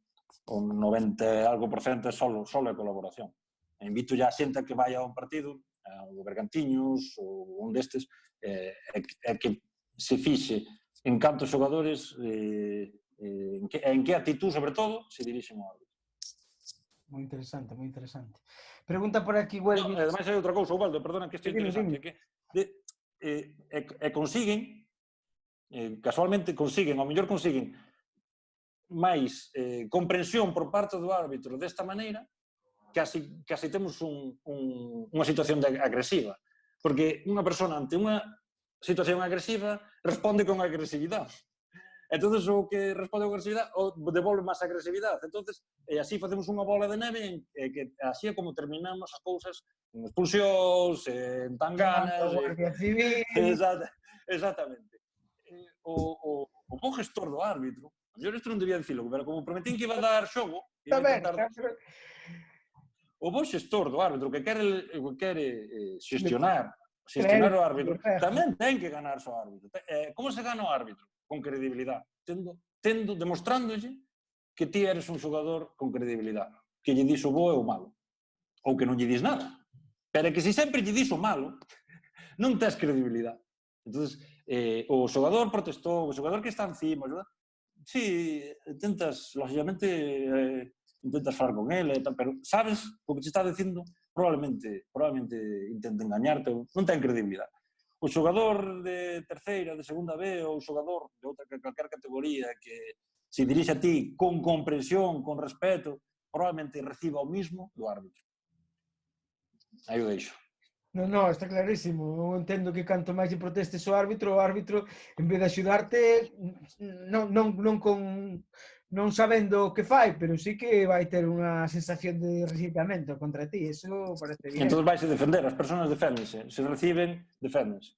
o 90 e algo por cento é solo é colaboración. Invito ya a xente a que vai a un partido, o Bergantiños, ou un destes, é que se fixe en cantos xogadores, en que actitud, sobre todo, se dirixen ao árbitro. Moi interesante, moi interesante. Pregunta por aquí, No, ademais hai outra cousa, Ubaldo, perdona que isto é interesante, que consiguen, casualmente consiguen, ao mellor consiguen máis comprensión por parte do árbitro desta maneira, casi temos unha situación agresiva. Porque unha persona ante unha situación agresiva responde con agresividade. Entonces o que responde con agresividade devolve máis agresividade. Entonces, así facemos unha bola de neve que así é como terminamos as cousas en expulsións, en tanganas... Guardia Civil... Exactamente. O bo gestor do árbitro, eu isto non debía dicilo, pero como prometín que iba a dar xogo, o bo gestor do árbitro que quere xestionar o árbitro, tamén ten que ganarse o árbitro. Como se gana o árbitro? Con credibilidade. Demostrándolle que ti eres un xogador con credibilidade, que lle dis o bo e o malo, ou que non lle dis nada. Pero que se sempre lle dis o malo, non tes credibilidade. Entón, o xogador protestou, o xogador que está encima, sí, intentas, lógicamente, intentas falar con ele, pero sabes o que te está dicindo, probablemente intenten engañarte, non ten credibilidade. O xogador de terceira, de segunda B, ou o xogador de outra calquera categoría que se dirixe a ti con comprensión, con respeto, probablemente reciba o mismo do árbitro. Aí o deixo. Non, está clarísimo. Eu entendo que canto máis lle protestes o árbitro, en vez de axudarte, non sabendo o que fai, pero sí que vai ter unha sensación de rexeitamento contra ti. Eso parece bien. Entón vais a defender, as persoas deféndense. Se reciben, deféndense.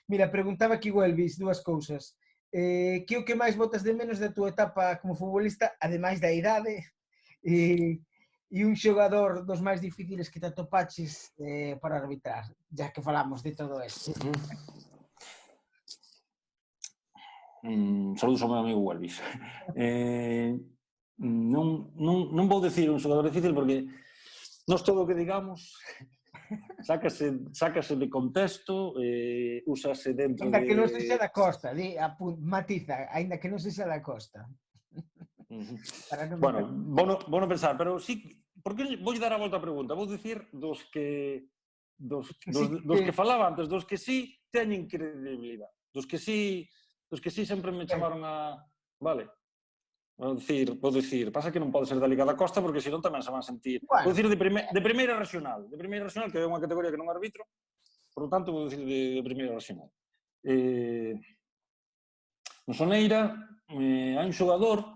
Mira, preguntaba aquí o Elvis dúas cousas. Que o que máis botas de menos da túa etapa como futbolista, ademais da idade, e un xogador dos máis difíciles que te atopaches para arbitrar, ya que falamos de todo isto. Saludos ao meu amigo Elvis. Non vou dicir un xogador difícil porque nós todo o que digamos sácase de contexto, úsase dentro de... Ainda que non sexa da Costa, matiza, ainda que non sexa da Costa. Bueno, vou non pensar, pero sí, porque vou dar a volta a pregunta, vou dicir dos que falaba antes, dos que sí teñen credibilidade, dos que sí sempre me chamaron a... Vale, vou dicir, pasa que non pode ser da Liga da Costa porque senón tamén se van sentir... Vou dicir de primeira regional, que é unha categoría que non arbitro, por lo tanto vou dicir de primeira regional. No Soneira hai un xogador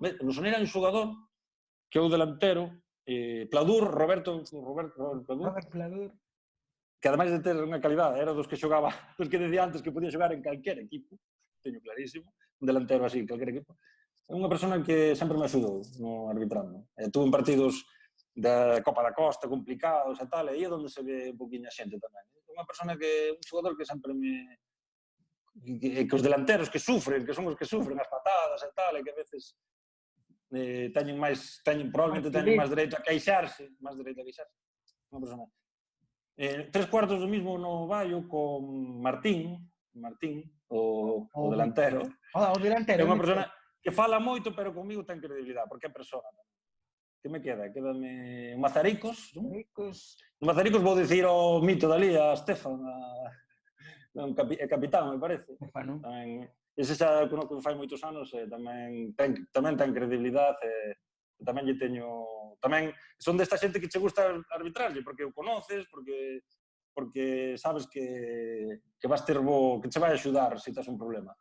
que é o delantero, Pladur, Roberto Pladur, que ademais de ter unha calidade, era dos que xogaba, dos que decía antes que podía xogar en calquer equipo, teño clarísimo, un delantero así, calquer equipo. É unha persona que sempre me axudou no arbitrando. Tuve en partidos da Copa da Costa complicados e tal, e aí é onde se ve un poquinho a xente tamén. É unha persona un xogador que sempre me... que os delanteros que sufren, que son os que sufren as patadas e tal, e que a veces probablemente teñen máis dereito a queixarse, unha persona. 3 cuartos do mismo no Baio con Martín, o delantero. O delantero. É unha persona que fala moito, pero comigo ten credibilidade, porque é persona. Que me queda? Quédame Mazaricos. O Mazaricos vou dicir ao mito dali, a Stefan, é capitán, me parece. Ese xa conozco que fai moitos anos e tamén ten credibilidade e tamén lle teño... Tamén son desta xente que che gusta arbitrarlle, porque o conoces, porque sabes que vas ter que che vai axudar se tes un problema.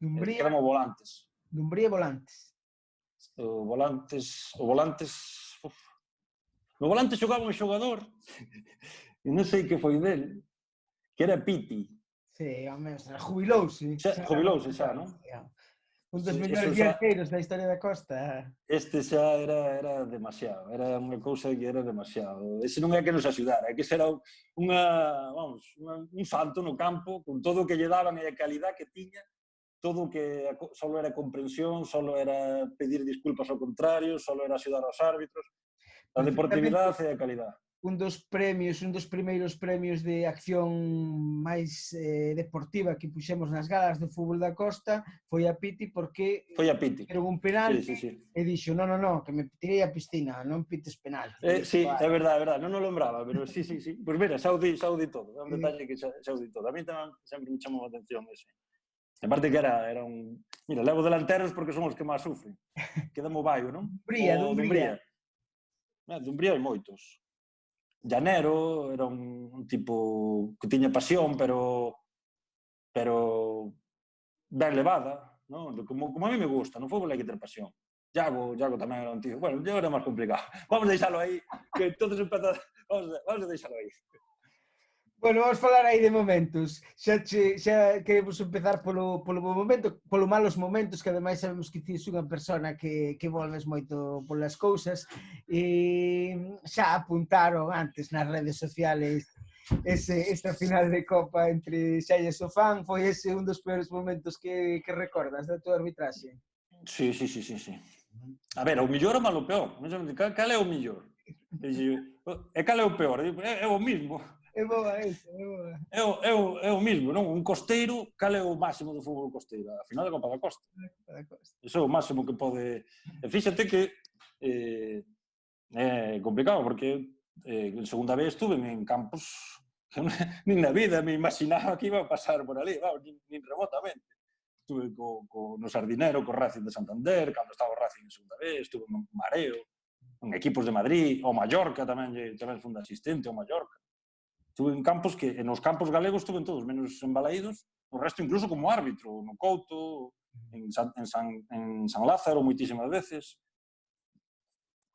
Quedamos volantes. Dumbría e volantes. O volantes... No volante xogaba un xogador, e non sei que foi del, que era Piti. Sí, home, jubilouse. Jubilouse xa, non? Un dos Eso mellores xa, dianteiros da historia da Costa. este xa era demasiado, era unha cousa que era demasiado. Ese non é que nos axudara, é que ese era un salto no campo, con todo o que lle daban e a calidad que tiña, todo o que solo era comprensión, solo era pedir disculpas ao contrario, solo era axudar aos árbitros, a Perfectamente deportividade e a calidad. un dos primeiros premios de acción máis deportiva que puxemos nas galas do fútbol da Costa foi a Piti porque Foi a Piti. era un Sí, penalti sí, sí. e dixo, no, que me tirei a piscina, non pites penalti. Sí, é verdade, non o lembraba, pero sí. Pois mira, xa o di todo, é un detalle que xa o di todo. A mí tamén sempre me chamou a atención ese. A parte que era un... Mira, levo delanteros porque son os que máis sufren. Quedamos Baio, non? O Dumbría. Dumbría hai moitos. Llanero era un tipo que tiña pasión, pero ben levada, non? Como a mí me gusta, no fútbol hai que ter pasión. Iago tamén era un tío. Bueno, Iago era máis complicado. Vamos deixalo aí, que todos empezan... Vamos a deixalo aí. Bueno, vamos falar aí de momentos. Xa queremos empezar polo bo momento, polo malos momentos, que ademais sabemos que ti és unha persona que volves moito polas cousas. E xa apuntaron antes nas redes sociales esta final de Copa entre Xa e Sofán. Foi ese un dos peores momentos que recordas da tua arbitraxe? Sí. A ver, o millor ou malo peor? Cal é o millor? E cal é o peor? É o mismo. É boa esa, é boa. É o mismo, non? Un costeiro, cal é o máximo do fútbol costeiro? A final da Copa da Costa. Iso é o máximo que pode... E fíxate que é complicado, porque en segunda vez estuve en campos que nin na vida me imaginaba que iba a pasar por ali, nin remotamente. Estuve no Sardinero, co Racing de Santander, cando estaba o Racing en segunda vez, estuve no Mareo, en equipos de Madrid, o Mallorca tamén fui un asistente, o Mallorca. Estuve en campos que, nos campos galegos estuve en todos, menos en Balaídos, o resto incluso como árbitro, no Couto, en San Lázaro moitísimas veces,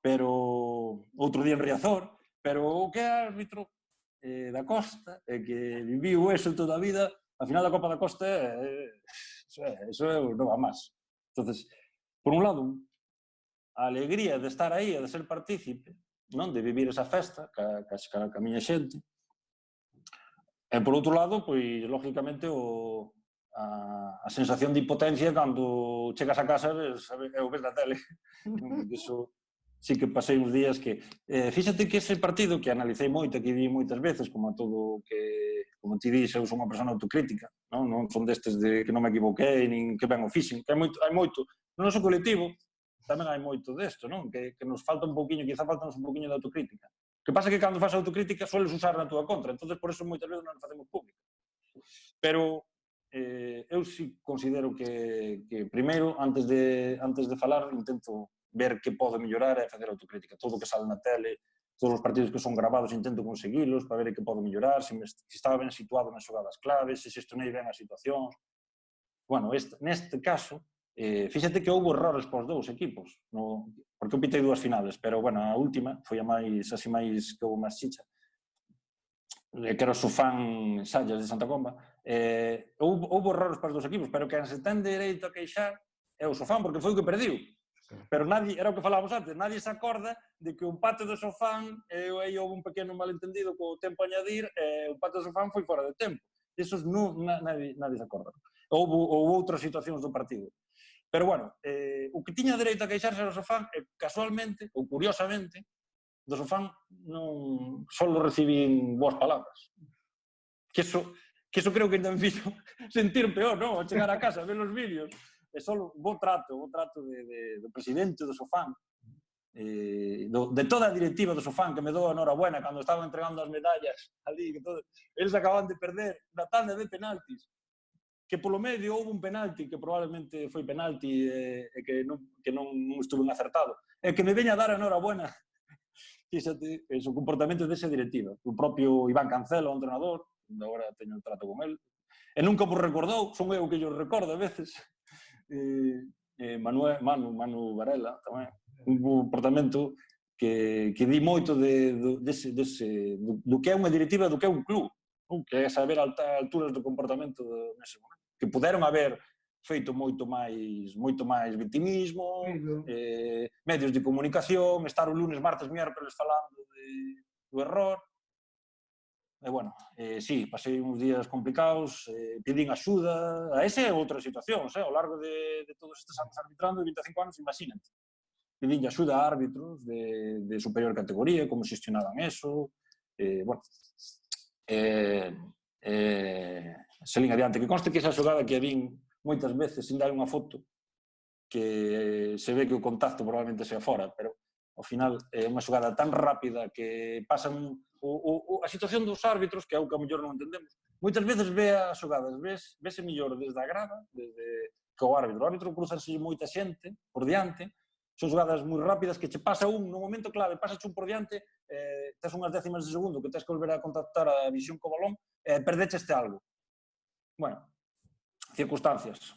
pero outro día en Riazor, pero o que é árbitro da Costa, e que viviu eso toda a vida, a final da Copa da Costa eso é non va máis. Entonces, por un lado, a alegría de estar aí e de ser partícipe, non, de vivir esa festa ca miña xente. E por outro lado, pois, lógicamente, a sensación de impotencia cando chegas a casa e o ves na tele. Iso sí que pasei uns días que... Fíxate que ese partido que analicei moito, que vi moitas veces, como a todo que... Como ti dixes, eu son unha persona autocrítica, non son destes de que non me equivoquei, nin que ben o fixen, que hai moito. No noso colectivo tamén hai moito desto, non? Que nos falta un pouquiño, quizá faltanos un pouquiño de autocrítica. O que pasa é que cando faz autocrítica sueles usar na túa contra, entonces por eso moitas veces non facemos pública. Pero eu sí considero que primeiro, antes de falar, intento ver que pode mellorar e facer autocrítica. Todo o que sale na tele, todos os partidos que son gravados intento conseguilos para ver que pode mellorar, se estaba ben situado nas xogadas claves, se xestionei ben as situacións. Bueno, neste caso, fíxate que houve errores pos dous equipos, porque eu pitei dúas finales, pero, bueno, a última foi a máis, así máis, que houve máis chicha, que era o Sofán Sallas de Santa Comba. Houve errores para os dous equipos, pero quen se ten dereito a queixar é o Sofán, porque foi o que perdiu. Pero nadie, era o que falábamos antes, nadie se acorda de que o empate do Sofán, aí houve un pequeno malentendido co tempo a añadir, o empate do Sofán foi fora de tempo. Esos nadie se acorda. Houve outras situacións do partido. Pero, bueno, o que tiña dereito a queixarse era o Sofán, e casualmente, ou curiosamente, do Sofán non só recibín boas palabras. Que eso creo que ainda me fixo sentir peor, non? Ao chegar a casa, ver os vídeos. É só bo trato do presidente do Sofán, de toda a directiva do Sofán, que me dou a enhorabuena cando estaban entregando as medallas ali, que todo, eles acaban de perder na tanda de penaltis, que polo medio houve un penalti que probablemente foi penalti e que non estuve acertado, e que me veña a dar a enhorabuena. Fíxate, o comportamento desa directiva. O propio Iván Cancelo, o entrenador, agora teño trato con el, e nunca vos recordou, son eu que yo recordo a veces, Manu Varela tamén, un comportamento que di moito do que é unha directiva, do que é un club, que é saber alturas do comportamento nese momento. Que puderon haber feito moito máis vitimismo, Pero, medios de comunicación, estar o lunes, martes, miércoles falando do error. E, bueno, sí, pasei uns días complicados, pedín axuda, a esa é outra situación, ao largo de todos estes anos arbitrando, de 25 anos, imagínate. Pedín axuda a árbitros de superior categoría, como xestionaban eso, bueno, selín adiante, que conste que esa xogada que a vin moitas veces sin dar unha foto, que se ve que o contacto probablemente sea fora, pero ao final é unha xogada tan rápida que pasan a situación dos árbitros, que é o que a mellor non entendemos. Moitas veces ve as xogadas, vese mellor desde a grada, desde que o árbitro. O árbitro cruzase moita xente por diante, son xogadas moi rápidas que che pasa no momento clave, pasa un por diante, tes unhas décimas de segundo que tens que volver a contactar a visión co balón, perdeche este algo. Bueno, circunstancias.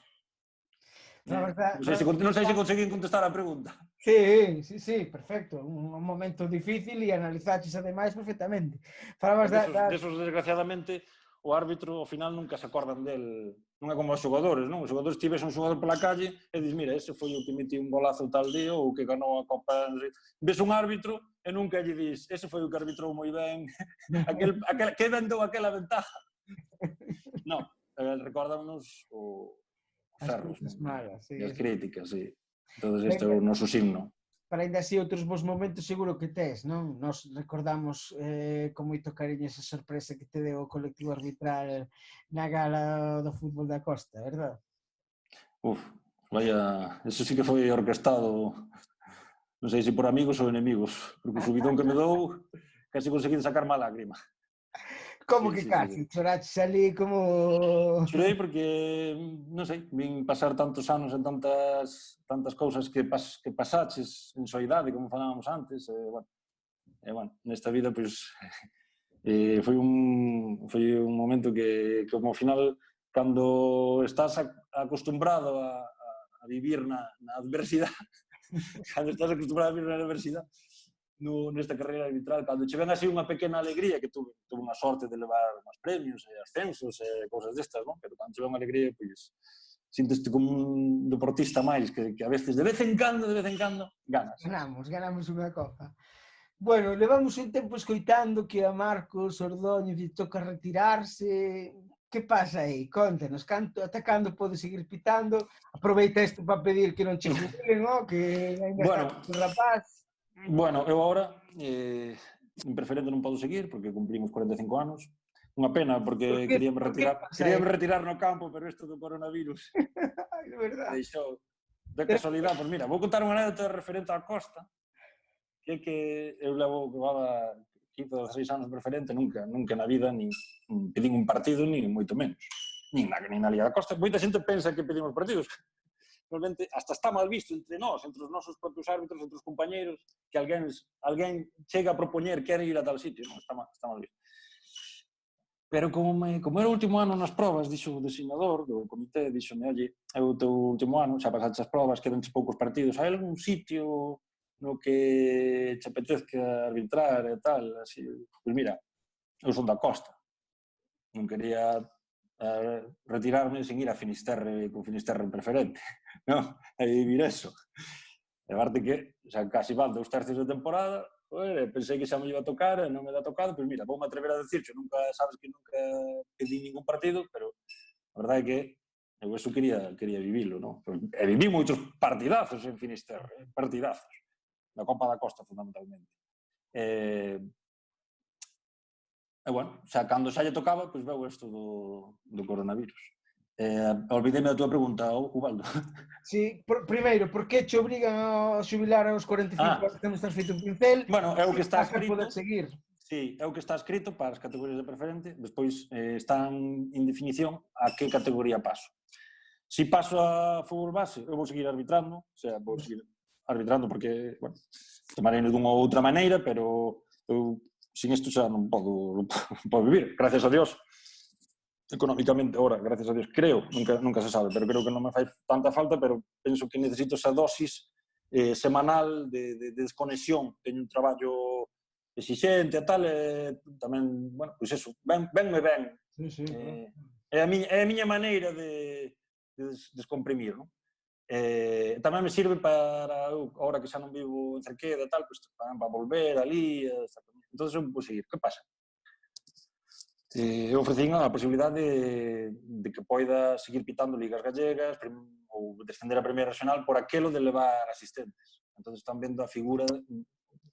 Non sei se conseguín contestar a pregunta. Sí, perfecto. Un momento difícil e analizaches ademais perfectamente. Falabas desos, desgraciadamente, o árbitro ao final nunca se acordan del. Non é como os xogadores, non? Os xogadores tives un xogador pola calle e dis, mira, ese foi o que metió un golazo tal día ou que ganou a Copa. Ves un árbitro e nunca lle dis, ese foi o que arbitrou moi ben, que vendou aquela ventaja. Non, recórdanos as cousas malas. E as críticas, sí. Entón, este é o noso signo. Para ainda así outros bons momentos seguro que tes, non? Nos recordamos con moito cariño esa sorpresa que te deu o colectivo arbitral na gala do fútbol da Costa, verdad? Vaya, eso sí que foi orquestado, non sei se por amigos ou enemigos, porque o subidón que me dou casi conseguí sacar má lágrima. Como que casi? Choraches ali como... Chorei porque, non sei, vin pasar tantos anos en tantas cousas que pasaches en súa idade, como falábamos antes, bueno, nesta vida, pois, foi un momento que, como ao final, cando estás acostumbrado a vivir na adversidade, cando estás acostumbrado a vivir na adversidade, nesta carreira arbitral, cando che ven así unha pequena alegría, que tuve unha sorte de levar uns premios e ascensos e cousas destas, non? Pero cando che ven unha alegría, pois, sinteste como un deportista máis, que a veces, de vez en cando, ganas. Ganamos unha copa. Bueno, levamos un tempo escoitando que a Marcos Ordóñez lle toca retirarse. Que pasa aí? Contenos, ata cando pode seguir pitando? Aproveita isto para pedir que non che jubilen, no? Que ainda está un rapaz. Bueno, eu agora, en preferente non podo seguir, porque cumprimos 45 anos. Unha pena, porque queríame retirar no campo, pero isto do coronavirus deixou de casualidade. Pois mira, vou contar unha anécdota referente á Costa, que é que eu levaba 15 ou 16 anos preferente, nunca na vida nin pedín un partido, nin moito menos. Nin na Liga da Costa. Moita xente pensa que pedimos partidos. Realmente, hasta está mal visto entre nós, entre os nosos propios árbitros, entre os compañeiros, que alguén chega a propoñer que quere ir a tal sitio. Non, está mal visto. Pero como era o último ano nas probas, dixo o designador do comité, dixome, oye, é o teu último ano, xa pasaste as probas, quedanche poucos partidos, hai algún sitio no que te apetezca arbitrar e tal, así, pois mira, eu son da Costa, non quería retirarme sin ir a Finisterre con Finisterre en preferente, non? E vivir eso. E aparte que, xa casi van 2 tercios de temporada, pensei que xa me iba a tocar, non me dá tocado, pois mira, vou me atrever a decircho, sabes que nunca pedí ningún partido, pero a verdade é que eu eso quería vivilo, non? E viví moitos partidazos en Finisterre, partidazos, na Copa da Costa, fundamentalmente. E, bueno, xa cando xa lle tocaba, pois veu isto do coronavirus. Olvidei-me da túa pregunta, Ubaldo. Sí, primeiro, por que che obrigan a xubilar aos 45 anos que non estás feito un pincel? Bueno, é o que está escrito. Poder seguir. Sí, é o que está escrito para as categorías de preferente, despois está en definición a que categoría paso. Si paso a fútbol base, eu vou seguir arbitrando, o sea, vou seguir arbitrando porque, bueno, tomarei dunha ou outra maneira, pero eu sin isto xa non podo vivir, gracias a Dios. Económicamente, ahora, gracias a Dios, creo, nunca se sabe, pero creo que non me fai tanta falta, pero penso que necesito esa dosis semanal de desconexión. Teño un traballo exixente e tal, tamén, bueno, pois eso, venme ben. É a miña maneira de descomprimir, non? Tamén me sirve para, ahora que xa non vivo en Cerqueda e tal, pues, para volver ali, entón eu vou seguir. Que pasa? Eu ofrecín a posibilidade de que poida seguir pitando ligas gallegas ou descender a Primeira Regional por aquelo de levar asistentes. Entón están vendo a figura,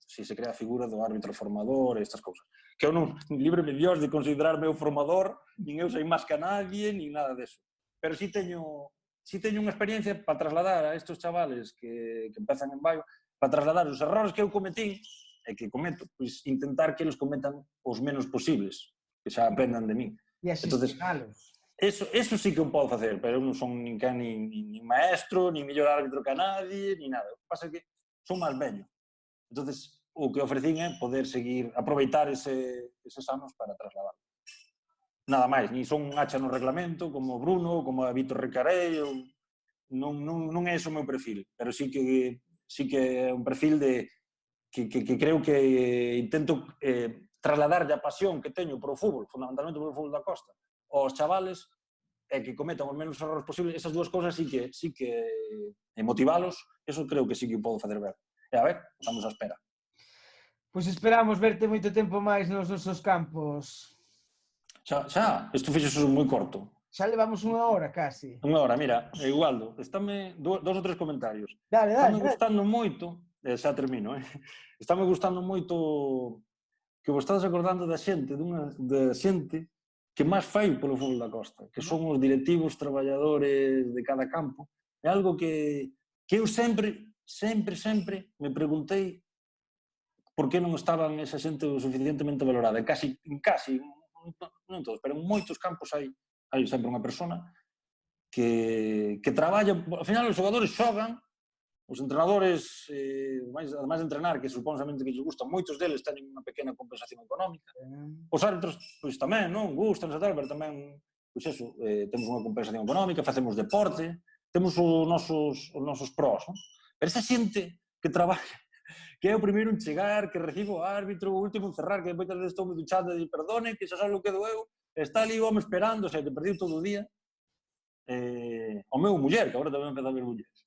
se se crea a figura do árbitro formador e estas cousas. Que eu non, libre me Dios de considerarme o formador, nin eu sei máis que a nadie, nin nada deso. Pero sí teño unha experiencia para trasladar a estes chavales que empezan en Baio, para trasladar os errores que eu cometín e que cometo, pois intentar que eles cometan os menos posibles, que xa aprendan de min. E a xestionalos. Eso sí que eu podo facer, pero eu non son nin maestro, nin mellor árbitro que a nadie, nin nada. O que pasa é que son máis vello. Entón, o que ofrecín é poder seguir, aproveitar eses anos para trasladar. Nada máis, nin son un hacha no reglamento, como Bruno, como a Vítor Recarei, non é ese o meu perfil, pero sí que é un perfil que creo que intento trasladar a pasión que teño por o fútbol, fundamentalmente por o fútbol da Costa, aos chavales, e que cometan os menos errores posibles, esas dúas cousas sí que motivalos, eso creo que sí que podo facer ver. E a ver, estamos á espera. Pois esperamos verte moito tempo máis nos nosos campos. Xa, isto fixo moi corto. Xa levamos unha hora, casi. Unha hora, mira, Igualdo, estame dos ou tres comentarios. Dale. Estame gustando moito, xa termino, estame gustando moito que vos estades acordando da xente, da xente que máis fai polo fútbol da Costa, que son os directivos, traballadores de cada campo. É algo que eu sempre me preguntei por que non estaban esa xente suficientemente valorada. Casi, non todos, pero en moitos campos hai sempre unha persona que traballa. Ao final, os xogadores xogan, os entrenadores, ademais de entrenar, que suponsamente que lles gusta, moitos deles teñen unha pequena compensación económica. Os árbitros, pois tamén, non? Gustan, pero tamén, pois eso, temos unha compensación económica, facemos deporte, temos os nosos prós, non? Pero esa xente que traballa, que é o primeiro en chegar, que recibo o árbitro, o último en cerrar, que moitas veces estou me duchando e perdone, que xa só lo quedo eu, está ali o home esperando, que perdiu todo o día. O meu muller, que agora tamén empeza a ver mulleres.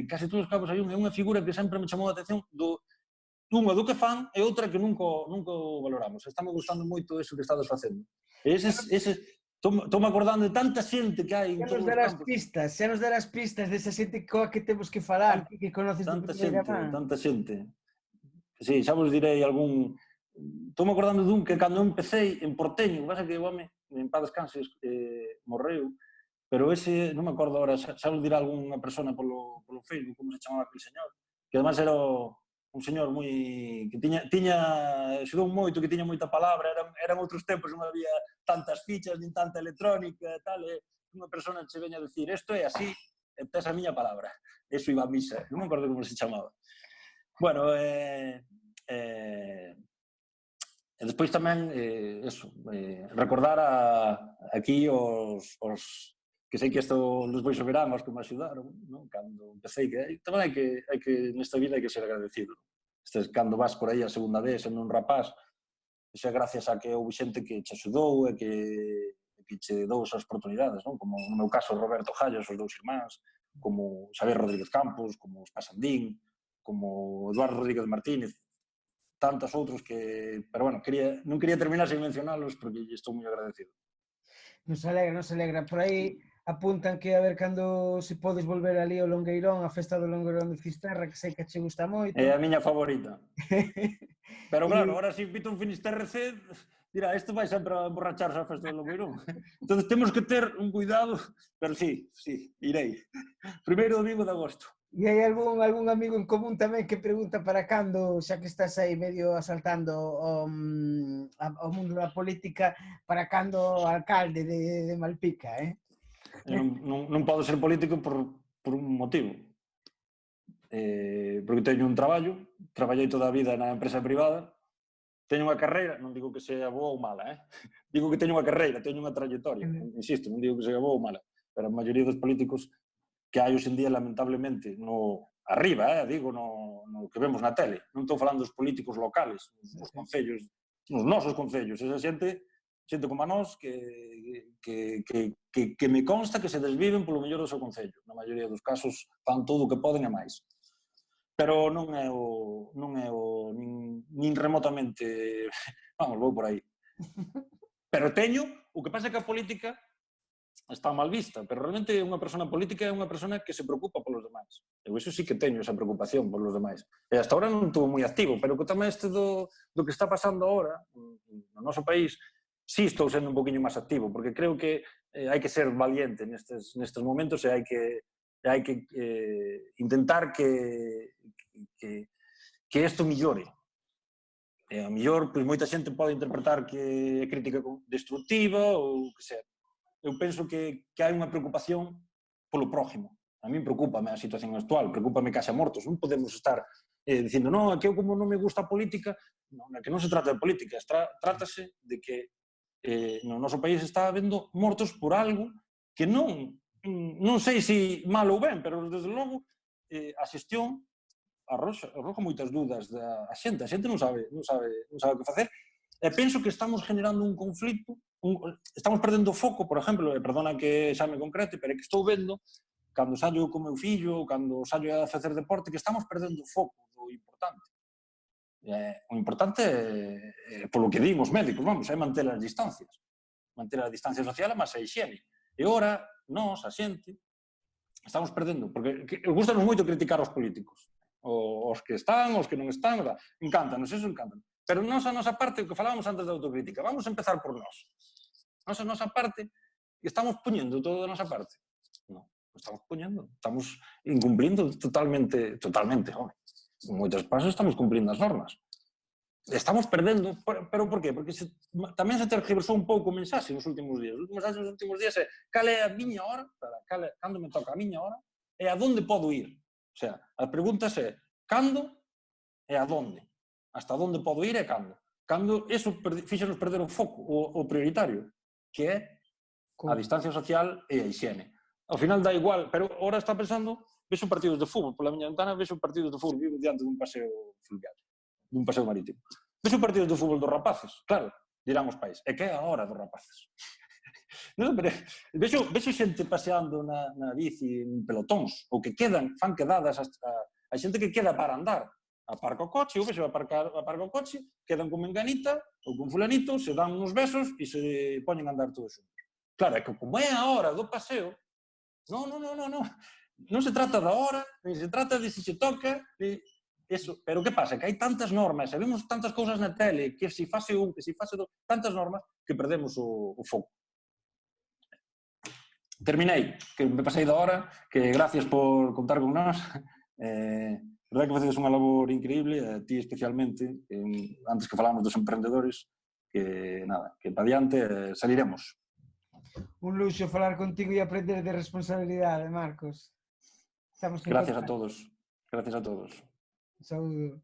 Case todos os campos hai unha figura que sempre me chamou a atención unha do que fan e outra que nunca o valoramos. Estame gustando moito eso que estades facendo. Estou me acordando de tanta xente que hai en todos os campos. Xa nos darás pistas desa xente coa que temos que falar, que conoces de primeira man. Tanta xente. Sí, xa vos direi algún... Estou-me acordando dun que cando empecé en Porteño, pasa que o home, en paz descanse, morreu, pero ese, non me acordo agora, xa vos dirá algunha persona polo Facebook, como se chamaba aquel señor, que además era un señor moi... que xudou moito, que tiña moita palabra, eran outros tempos, non había tantas fichas, nin tanta electrónica e tal, unha persona che veña a dicir, isto é así, e tes a miña palabra. Eso iba a misa, non me acordo como se chamaba. Bueno, e despois tamén, recordar aquí os que sei que isto despois o verán, os que me axudaron, non? Cando empecé, que tamén hai que nesta vida hai que ser agradecido. Cando vas por aí a segunda vez, sendo un rapaz, iso é gracias a que houve xente que te axudou e que che dou esas oportunidades, non? Como no meu caso Roberto Jallos, os dous irmáns, como Xavier Rodríguez Campos, como os Pasandín, como Eduardo Rodríguez Martínez, tantos outros que... Pero bueno, non quería terminar sen mencionalos porque estou moi agradecido. Nos alegra. Por aí apuntan que a ver cando se podes volver ali ao Longueirón, a festa do Longueirón de Fisterra, que sei que che gusta moito. É a miña favorita. Pero claro, agora se pito un Finisterre C, dirá, isto vai sempre a emborracharse a festa do Longueirón. Entón temos que ter un cuidado, pero sí, irei. Primeiro domingo de agosto. E hai algún amigo en común tamén que pregunta para cando, xa que estás aí medio asaltando ao mundo da política, para cando alcalde de Malpica, Non podo ser político por un motivo. Porque teño un traballo, traballei toda a vida na empresa privada, teño unha carreira, non digo que sea boa ou mala, digo que teño unha carreira, teño unha trayectoria, insisto, non digo que sea boa ou mala, pero a maioría dos políticos que hai hoxe en día, lamentablemente, arriba, digo, no que vemos na tele. Non estou falando dos políticos locales, nos concellos, nos nosos concellos. Esa xente xente como a nós que me consta que se desviven polo mellor do seu concello. Na maioría dos casos fan todo o que poden e máis. Pero non é nin remotamente, vamos, vou por aí. Pero teño, o que pasa é que a política está mal vista, pero realmente unha persona política é unha persona que se preocupa polos demais. Eu iso sí que teño esa preocupación polos demais. E hasta ahora non estuvo moi activo, pero que tamén do que está pasando ahora no noso país, sí estou sendo un poquinho máis activo, porque creo que hai que ser valiente nestes momentos e hai que intentar que isto millore. E a mellor, pois, moita xente pode interpretar que é crítica destructiva ou que sea. Eu penso que hai unha preocupación polo prójimo. A min preocúpame a situación actual, preocúpame que haxa mortos. Non podemos estar dicindo, non, que eu como non me gusta a política, non, que non se trata de política, trátase de que no noso país está habendo mortos por algo que non sei se mal ou ben, pero desde logo a xestión arroja moitas dúdas a xente non sabe o que facer, e penso que estamos generando un conflito, estamos perdendo o foco, por exemplo, perdona que xa me concrete, pero é que estou vendo, cando sallo co meu fillo, cando sallo a facer deporte, que estamos perdendo o foco do importante. O importante, polo que din os médicos, vamos, é manter as distancias social e máis a higiene. E ora, nós, a xente, estamos perdendo, porque gustanos moito criticar os políticos, os que están, os que non están, encántanos, eso encántanos. Pero nós, a nosa parte, o que falábamos antes da autocrítica, vamos a empezar por nós. Nós, a nosa parte, estamos poñendo todo da nosa parte? Non, estamos poñendo, estamos incumplindo totalmente, home. En moitos pasos estamos cumplindo as normas. Estamos perdendo, pero por qué? Porque tamén se tergiversou un pouco o mensaxe nos últimos días. Os mensaxes nos últimos días é cal é a miña hora, cando me toca a miña hora, e a donde podo ir. O sea, a pregunta é cando e a donde. Hasta onde podo ir e cando. Cando eso fíxanos perder o foco, o prioritario, que é a distancia social e a higiene. Ao final dá igual, pero ahora está pensando, vexo partidos de fútbol, pola miña ventana vexo partidos de fútbol, vivo diante dun paseo fluvial, dun paseo marítimo. Vexo partidos de fútbol dos rapaces, claro, dirán os pais, é que é a hora dos rapaces. Non, pero vexo xente paseando na bici en pelotóns, ou que fan quedadas, a xente que queda para andar, aparca o coche, eu vexo aparca o coche, quedan con menganita ou con fulanito, se dan uns besos e se poñen a andar todos xuntos. Claro, é que como é a hora do paseo, non se trata da hora, nem se trata de se toca, eso. Pero que pasa? Que hai tantas normas, sabemos tantas cousas na tele, que se fase un, que se fase dos, tantas normas, que perdemos o foco. Terminei, que me pasei da hora, que gracias por contar con nós. Verdade que facedes unha labor increíble, a ti especialmente, antes que falamos dos emprendedores, que nada, que para diante saliremos. Un luxo falar contigo e aprender de responsabilidade, Marcos. Gracias a todos. Gracias a todos. Saúdo.